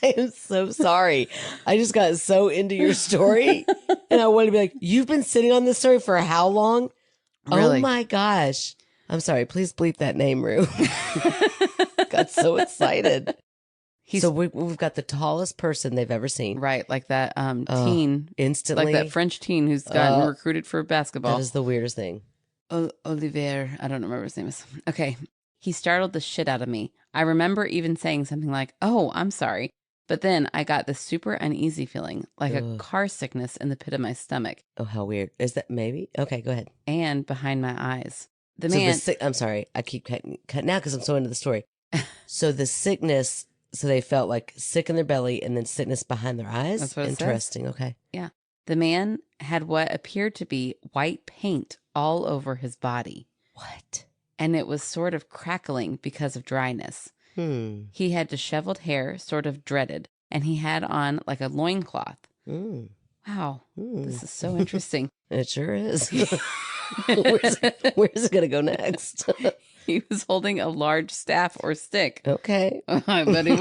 I am so sorry. I just got so into your story, and I wanted to be like, you've been sitting on this story for how long? Really? Oh my gosh. I'm sorry. Please bleep that name, Rue. Got so excited. So we've got the tallest person they've ever seen. Right, like that teen. Instantly. Like that French teen who's gotten recruited for basketball. That is the weirdest thing. Olivier, I don't remember his name is. Okay. He startled the shit out of me. I remember even saying something like, "Oh, I'm sorry." But then I got this super uneasy feeling, like a car sickness in the pit of my stomach. Oh, how weird. Is that maybe? Okay, go ahead. And behind my eyes. I'm sorry. I keep cutting now because I'm so into the story. So the sickness, so they felt like sick in their belly and then sickness behind their eyes? That's what it Interesting. says. Okay. Yeah. The man had what appeared to be white paint all over his body. What? And it was sort of crackling because of dryness. He had disheveled hair, sort of dreaded, and he had on like a loincloth. Wow. This is so interesting. It sure is. Where's it going to go next? He was holding a large staff or stick. Okay. I bet he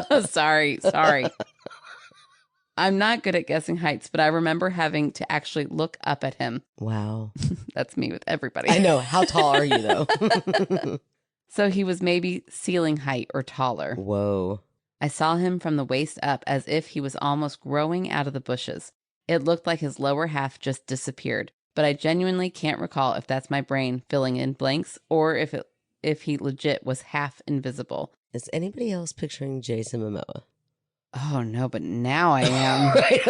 was. Sorry. I'm not good at guessing heights, but I remember having to actually look up at him. Wow. That's me with everybody. I know. How tall are you, though? So he was maybe ceiling height or taller. Whoa. I saw him from the waist up as if he was almost growing out of the bushes. It looked like his lower half just disappeared, but I genuinely can't recall if that's my brain filling in blanks or if he legit was half invisible. Is anybody else picturing Jason Momoa? Oh, no, but now I am. Right,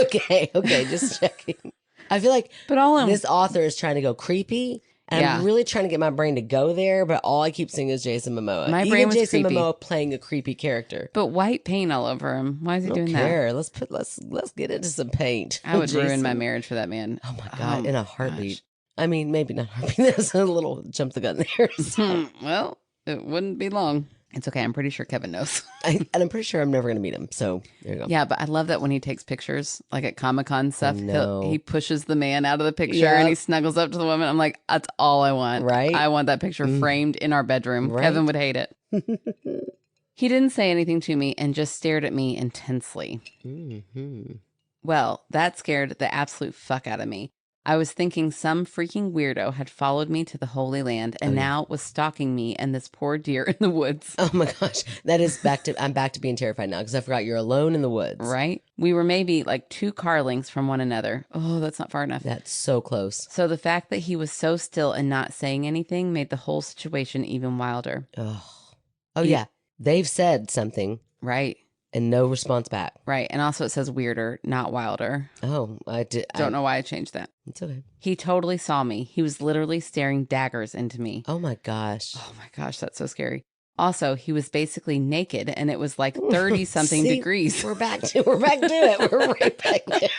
okay, just checking. I feel like this author is trying to go creepy, and I'm really trying to get my brain to go there, but all I keep seeing is Jason Momoa. My brain was Jason creepy. Momoa playing a creepy character. But white paint all over him. Why is he doing that? Let's get into some paint. I would ruin my marriage for that man. Oh my God, in a heartbeat. Gosh. I mean, maybe not heartbeat. That's a little jump the gun there. So. Well, it wouldn't be long. It's okay. I'm pretty sure Kevin knows. And I'm pretty sure I'm never going to meet him. So there you go. Yeah, but I love that when he takes pictures, like at Comic-Con stuff, he pushes the man out of the picture and he snuggles up to the woman. I'm like, that's all I want. Right? I want that picture framed in our bedroom. Right? Kevin would hate it. He didn't say anything to me and just stared at me intensely. Well, that scared the absolute fuck out of me. I was thinking some freaking weirdo had followed me to the Holy Land and now was stalking me and this poor deer in the woods. Oh my gosh. I'm back to being terrified now because I forgot you're alone in the woods. Right? We were maybe like 2 car lengths from one another. Oh, that's not far enough. That's so close. So the fact that he was so still and not saying anything made the whole situation even wilder. Oh yeah. They've said something. Right. And no response back. Right. And also it says weirder, not wilder. Oh, I don't know why I changed that. It's okay. He totally saw me. He was literally staring daggers into me. Oh my gosh. Oh my gosh, that's so scary. Also, he was basically naked and it was like 30 something degrees. We're back to it. We're right back there.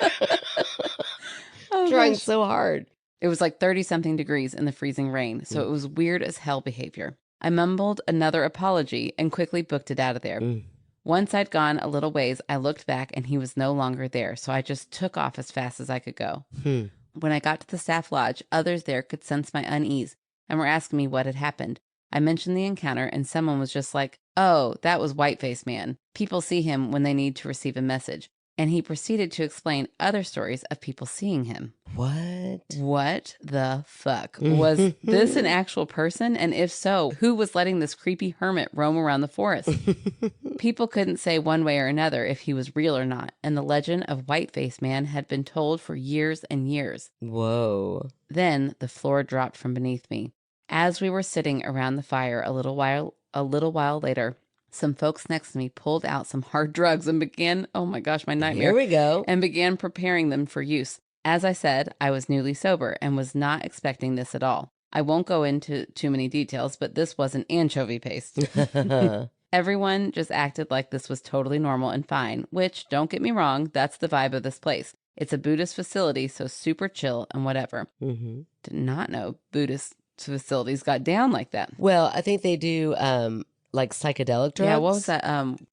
Trying so hard. It was like 30 something degrees in the freezing rain. So it was weird as hell behavior. I mumbled another apology and quickly booked it out of there. Once I'd gone a little ways, I looked back and he was no longer there. So I just took off as fast as I could go. When I got to the staff lodge, others there could sense my unease and were asking me what had happened. I mentioned the encounter and someone was just like, "Oh, that was Whiteface Man. People see him when they need to receive a message." And he proceeded to explain other stories of people seeing him. What the fuck? Was this an actual person? And if so, who was letting this creepy hermit roam around the forest? People couldn't say one way or another if he was real or not. And the legend of Whiteface Man had been told for years and years. Whoa. Then the floor dropped from beneath me. As we were sitting around the fire a little while later, some folks next to me pulled out some hard drugs and began, oh my gosh, my nightmare. Here we go. And began preparing them for use. As I said, I was newly sober and was not expecting this at all. I won't go into too many details, but this was an anchovy paste. Everyone just acted like this was totally normal and fine, which, don't get me wrong, that's the vibe of this place. It's a Buddhist facility, so super chill and whatever. Mm-hmm. Did not know Buddhist facilities got down like that. Well, I think they do like psychedelic drugs. Yeah, what was that?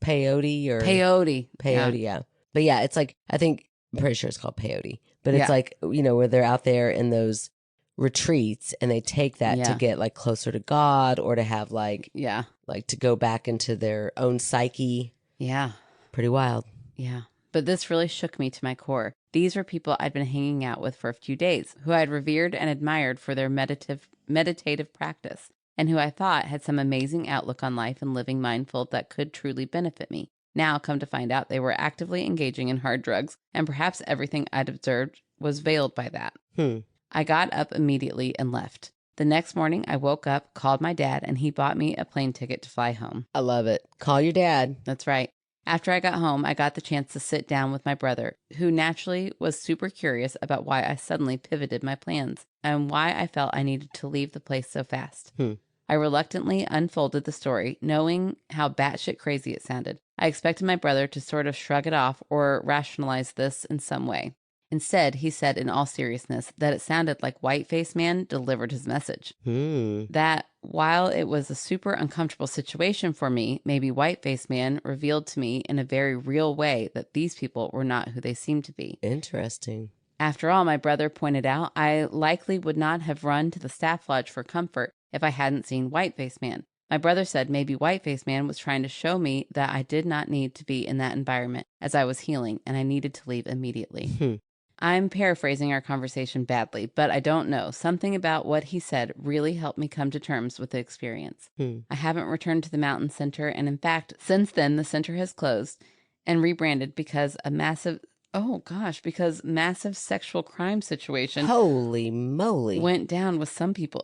Peyote or Peyote. Peyote, yeah. But yeah, it's like, I'm pretty sure it's called peyote. But it's like, where they're out there in those retreats and they take that to get like closer to God or to have like to go back into their own psyche. Yeah. Pretty wild. Yeah. But this really shook me to my core. These were people I'd been hanging out with for a few days, who I'd revered and admired for their meditative practice, and who I thought had some amazing outlook on life and living mindful that could truly benefit me. Now, come to find out, they were actively engaging in hard drugs, and perhaps everything I'd observed was veiled by that. I got up immediately and left. The next morning, I woke up, called my dad, and he bought me a plane ticket to fly home. I love it. Call your dad. That's right. After I got home, I got the chance to sit down with my brother, who naturally was super curious about why I suddenly pivoted my plans and why I felt I needed to leave the place so fast. I reluctantly unfolded the story, knowing how batshit crazy it sounded. I expected my brother to sort of shrug it off or rationalize this in some way. Instead, he said in all seriousness that it sounded like Whiteface Man delivered his message. That while it was a super uncomfortable situation for me, maybe Whiteface Man revealed to me in a very real way that these people were not who they seemed to be. Interesting. After all, my brother pointed out, I likely would not have run to the staff lodge for comfort if I hadn't seen Whiteface Man. My brother said maybe Whiteface Man was trying to show me that I did not need to be in that environment as I was healing and I needed to leave immediately. I'm paraphrasing our conversation badly, but I don't know. Something about what he said really helped me come to terms with the experience. I haven't returned to the Mountain Center, and in fact, since then, the center has closed and rebranded because massive sexual crime situation. Holy moly. Went down with some people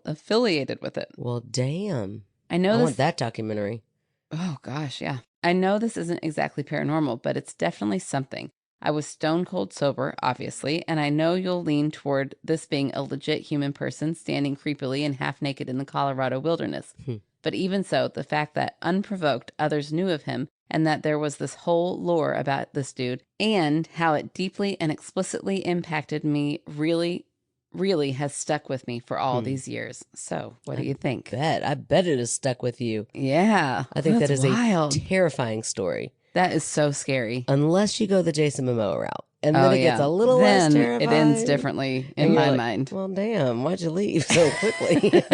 affiliated with it. Well, damn. I want that documentary. Oh, gosh, yeah. I know this isn't exactly paranormal, but it's definitely something. I was stone cold sober, obviously, and I know you'll lean toward this being a legit human person standing creepily and half naked in the Colorado wilderness. But even so, the fact that unprovoked others knew of him and that there was this whole lore about this dude and how it deeply and explicitly impacted me really has stuck with me for all these years. So what do you think? I bet it has stuck with you. Yeah. I think that is wild. A terrifying story. That is so scary. Unless you go the Jason Momoa route. And then it gets a little less terrifying. It ends differently in my mind. Well, damn, why'd you leave so quickly?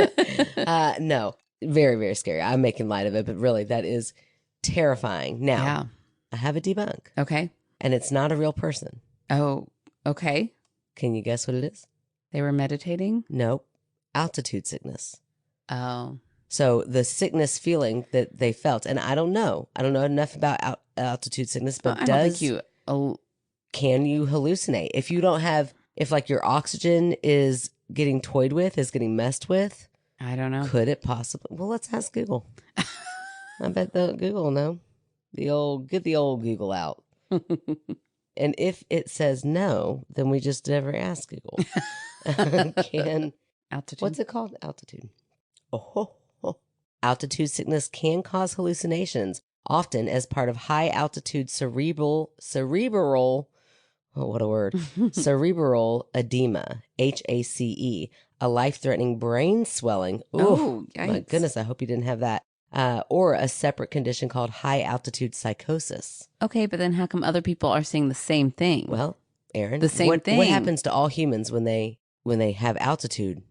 No, very, very scary. I'm making light of it, but really that is terrifying. Now, I have a debunk. Okay. And it's not a real person. Oh, okay. Can you guess what it is? They were meditating? Nope. Altitude sickness. Oh. So the sickness feeling that they felt, and I don't know enough about altitude sickness, but can you hallucinate? If you don't have, if like your oxygen is getting toyed with, is getting messed with, I don't know. Could it possibly? Well, let's ask Google. I bet the Google will know. Get the old Google out. And if it says no, then we just never ask Google. Altitude? What's it called? Altitude. Altitude sickness can cause hallucinations, often as part of high altitude cerebral, oh, what a word, cerebral edema, HACE, a life-threatening brain swelling. Oh, yikes. My goodness, I hope you didn't have that. Or a separate condition called high altitude psychosis. Okay, but then how come other people are seeing the same thing? Well, Erin, the same thing. What happens to all humans when they have altitude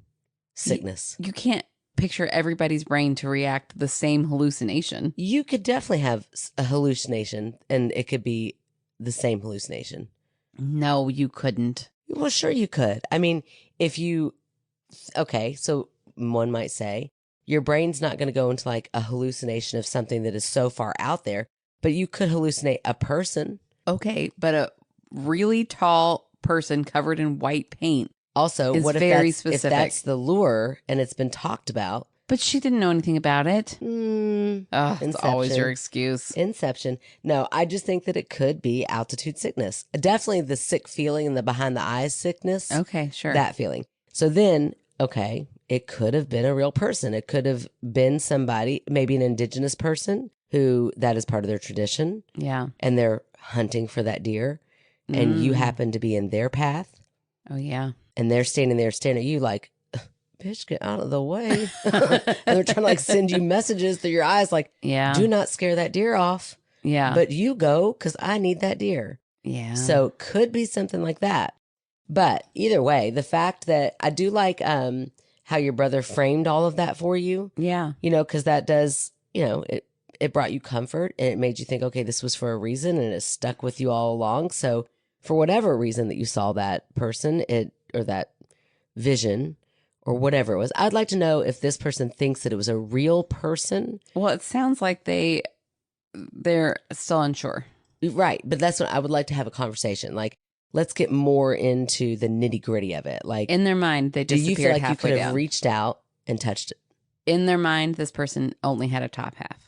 sickness? You can't picture everybody's brain to react the same hallucination. You could definitely have a hallucination, and it could be the same hallucination. No, you couldn't. Well, sure you could. I mean, so one might say your brain's not going to go into like a hallucination of something that is so far out there, but you could hallucinate a person. Okay, but a really tall person covered in white paint. Also, what if that's the lure and it's been talked about? But she didn't know anything about it. It's always your excuse. Inception. No, I just think that it could be altitude sickness. Definitely the sick feeling and the behind the eyes sickness. Okay, sure. That feeling. So then, okay, it could have been a real person. It could have been somebody, maybe an indigenous person who that is part of their tradition. Yeah. And they're hunting for that deer. and you happen to be in their path. Oh, yeah. And they're standing there staring at you like, bitch, get out of the way. And they're trying to like send you messages through your eyes like, do not scare that deer off. Yeah. But you go because I need that deer. Yeah. So could be something like that. But either way, the fact that I do like how your brother framed all of that for you. Yeah. You know, because that does, you know, it brought you comfort and it made you think, okay, this was for a reason and it stuck with you all along. So for whatever reason that you saw that person, or that vision or whatever it was, I'd like to know if this person thinks that it was a real person. Well, it sounds like they're still unsure. Right. But that's what I would like to have a conversation. Like, let's get more into the nitty gritty of it. Like, in their mind, they disappeared. Do you feel like you could have down. reached out and touched it? In their mind, this person only had a top half.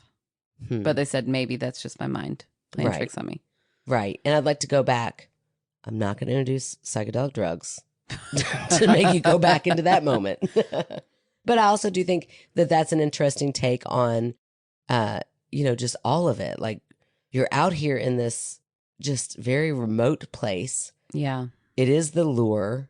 But they said, maybe that's just my mind playing tricks on me. Right. And I'd like to go back. I'm not going to introduce psychedelic drugs to make you go back into that moment. But I also do think that that's an interesting take on, you know, just all of it. Like, you're out here in this just very remote place. Yeah. It is the lure.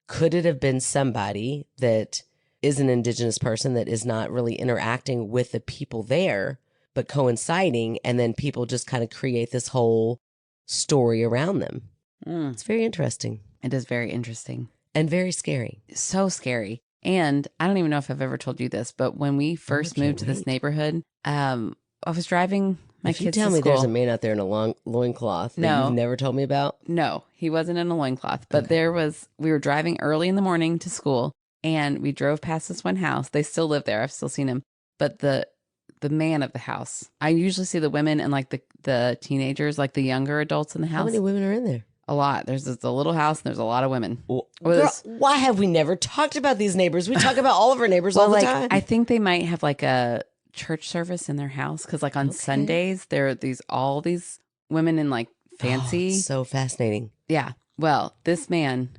Could it have been somebody that is an indigenous person that is not really interacting with the people there, but coinciding, and then people just kind of create this whole story around them? It's very interesting. It is very interesting. And very scary. So scary. And I don't even know if I've ever told you this, but when we first moved to this neighborhood, I was driving my kids to school. If you tell me there's a man out there in a loincloth that you've never told me about? No, he wasn't in a loincloth. But we were driving early in the morning to school, and we drove past this one house. They still live there. I've still seen him. But the man of the house, I usually see the women and like the teenagers, like the younger adults in the house. How many women are in there? A lot. There's a little house and there's a lot of women. Girl, why have we never talked about these neighbors? We talk about all of our neighbors all the time. I think they might have like a church service in their house because like on Sundays there are all these women in like fancy. So fascinating. Yeah. Well, this man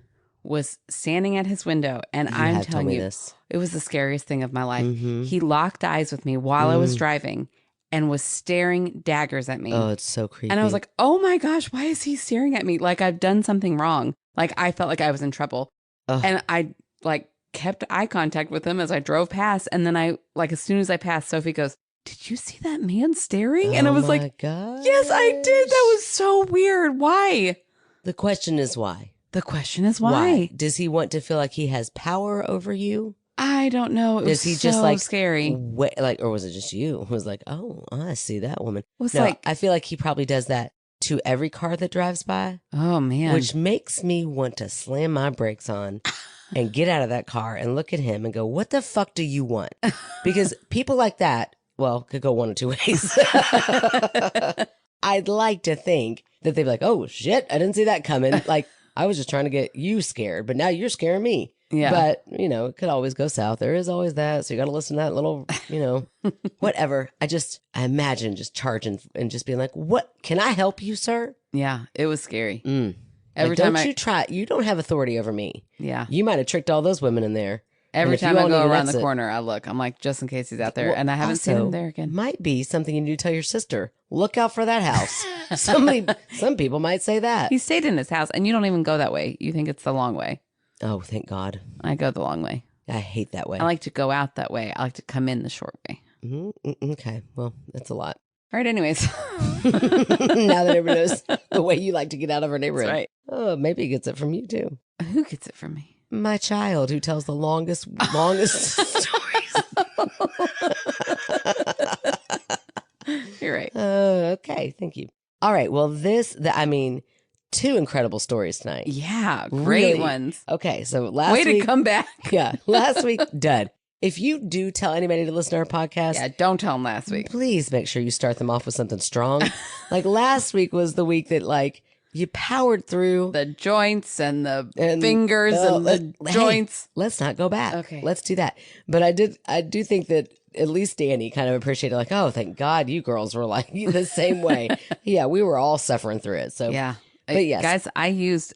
was standing at his window, and I'm telling you, it was the scariest thing of my life. Mm-hmm. He locked eyes with me while I was driving and was staring daggers at me. Oh, it's so creepy. And I was like, oh my gosh, why is he staring at me? Like I've done something wrong. Like I felt like I was in trouble. Ugh. And I like kept eye contact with him as I drove past. And then as soon as I passed, Sophie goes, did you see that man staring? And I was like, gosh. Yes, I did. That was so weird. Why? The question is why? The question is why? Does he want to feel like he has power over you? I don't know. It was just like scary. Or was it just you who was like, oh, I see that woman? No, I feel like he probably does that to every car that drives by. Oh, man. Which makes me want to slam my brakes on and get out of that car and look at him and go, what the fuck do you want? Because people like that, could go one of two ways. I'd like to think that they'd be like, oh, shit, I didn't see that coming. Like, I was just trying to get you scared, but now you're scaring me. Yeah. But, it could always go south. There is always that. So you got to listen to that little, whatever. I imagine just charging and just being like, what? Can I help you, sir? Yeah, it was scary. Every time you try, you don't have authority over me. Yeah. You might have tricked all those women in there. Every time I go around the corner, I look. I'm like, just in case he's out there. And I haven't seen him there again. Might be something you need to tell your sister. Look out for that house. Some people might say that. He stayed in his house, and you don't even go that way. You think it's the long way. Oh, thank God. I go the long way. I hate that way. I like to go out that way. I like to come in the short way. Mm-hmm. Okay. Well, that's a lot. All right. Anyways. Now that everybody knows the way you like to get out of our neighborhood. That's right. Oh, maybe he gets it from you too. Who gets it from me? My child who tells the longest stories. You're right. Okay. Thank you. All right. Well, two incredible stories tonight. Yeah. Great ones. Okay. So last week. Way to come back. Yeah. Last week, dud. If you do tell anybody to listen to our podcast. Yeah. Don't tell them last week. Please make sure you start them off with something strong. Like last week was the week that you powered through the joints and the fingers and the joints. Let's not go back. Okay. Let's do that. But I do think that at least Danny kind of appreciated oh, thank God you girls were like the same way. Yeah, we were all suffering through it. So yeah. But yes. Guys, I used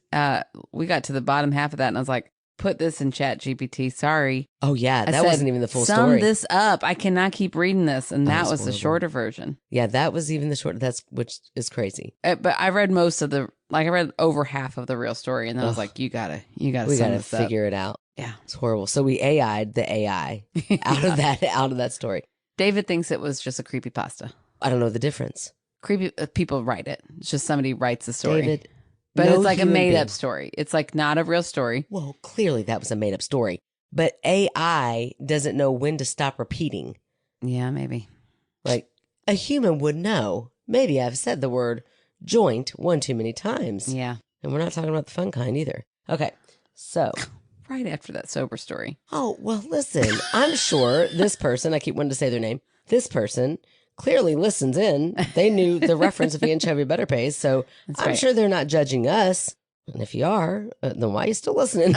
we got to the bottom half of that and I was like, put this in Chat GPT. Sorry. Oh, yeah. That wasn't even the full sum story. this up. I cannot keep reading this. And that was the shorter version. Yeah, that was even the short. Which is crazy. But I read most of I read over half of the real story. And then I was like, we gotta figure it out. Yeah. It's horrible. So we AI'd the AI out of that story. David thinks it was just a creepypasta. I don't know the difference. Creepy people write it. It's just somebody writes a story. David, but it's like a made up story. It's like not a real story. Well, clearly that was a made up story. But AI doesn't know when to stop repeating. Yeah, maybe. Like a human would know. Maybe I've said the word joint one too many times. Yeah. And we're not talking about the fun kind either. Okay. So. Right after that sober story. Oh, well, listen, I'm sure this person, I keep wanting to say their name, this person clearly listens in. They knew the reference of Ian Chevy Better Pays, so I'm sure they're not judging us. And if you are, then why are you still listening?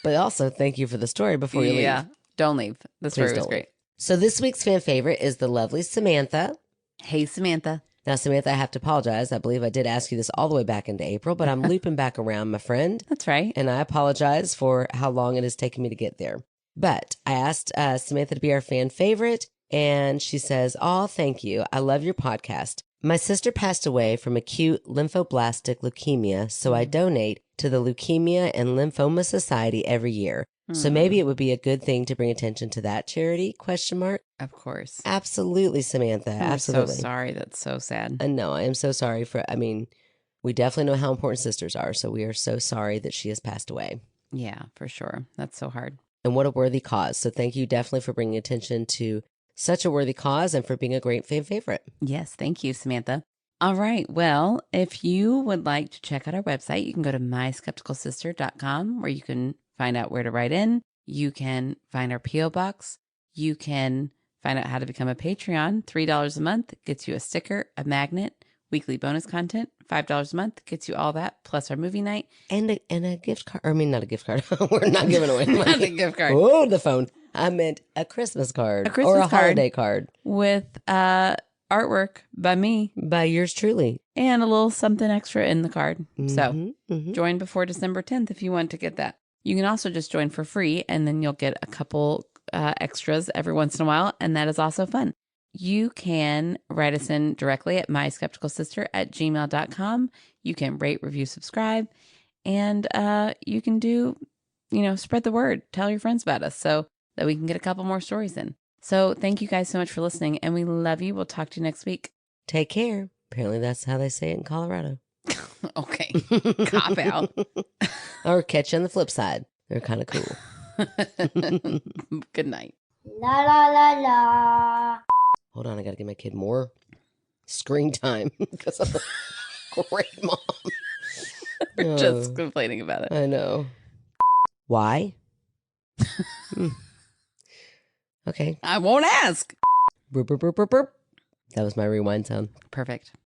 But also, thank you for the story before you leave. Yeah, don't leave. The story was great. So this week's fan favorite is the lovely Samantha. Hey, Samantha. Now, Samantha, I have to apologize. I believe I did ask you this all the way back into April, but I'm looping back around, my friend. That's right. And I apologize for how long it has taken me to get there. But I asked Samantha to be our fan favorite, and she says, "Oh, thank you. I love your podcast. My sister passed away from acute lymphoblastic leukemia, so I donate to the Leukemia and Lymphoma Society every year. So maybe it would be a good thing to bring attention to that charity, ? Of course. Absolutely, Samantha. Absolutely. So sorry. That's so sad. I know. I am so sorry we definitely know how important sisters are. So we are so sorry that she has passed away. Yeah, for sure. That's so hard. And what a worthy cause. So thank you definitely for bringing attention to such a worthy cause and for being a great fan favorite. Yes. Thank you, Samantha. All right. Well, if you would like to check out our website, you can go to myskepticalsister.com where you can find out where to write in. You can find our P.O. box. You can find out how to become a Patreon. $3 a month gets you a sticker, a magnet, weekly bonus content. $5 a month gets you all that, plus our movie night. And a gift card. I mean, not a gift card. We're not giving away money. Not a gift card. Oh, the phone. I meant a Christmas card. Or a holiday card. With artwork by me. By yours truly. And a little something extra in the card. So join before December 10th if you want to get that. You can also just join for free, and then you'll get a couple extras every once in a while, and that is also fun. You can write us in directly at myskepticalsister@gmail.com. You can rate, review, subscribe, and you can spread the word. Tell your friends about us so that we can get a couple more stories in. So thank you guys so much for listening, and we love you. We'll talk to you next week. Take care. Apparently that's how they say it in Colorado. Okay. Cop out. Or catch you on the flip side. They're kind of cool. Good night. La la la la. Hold on, I got to give my kid more screen time because I'm a great mom. We're just complaining about it. I know. Why? Okay. I won't ask. Burp, burp, burp, burp, burp. That was my rewind sound. Perfect.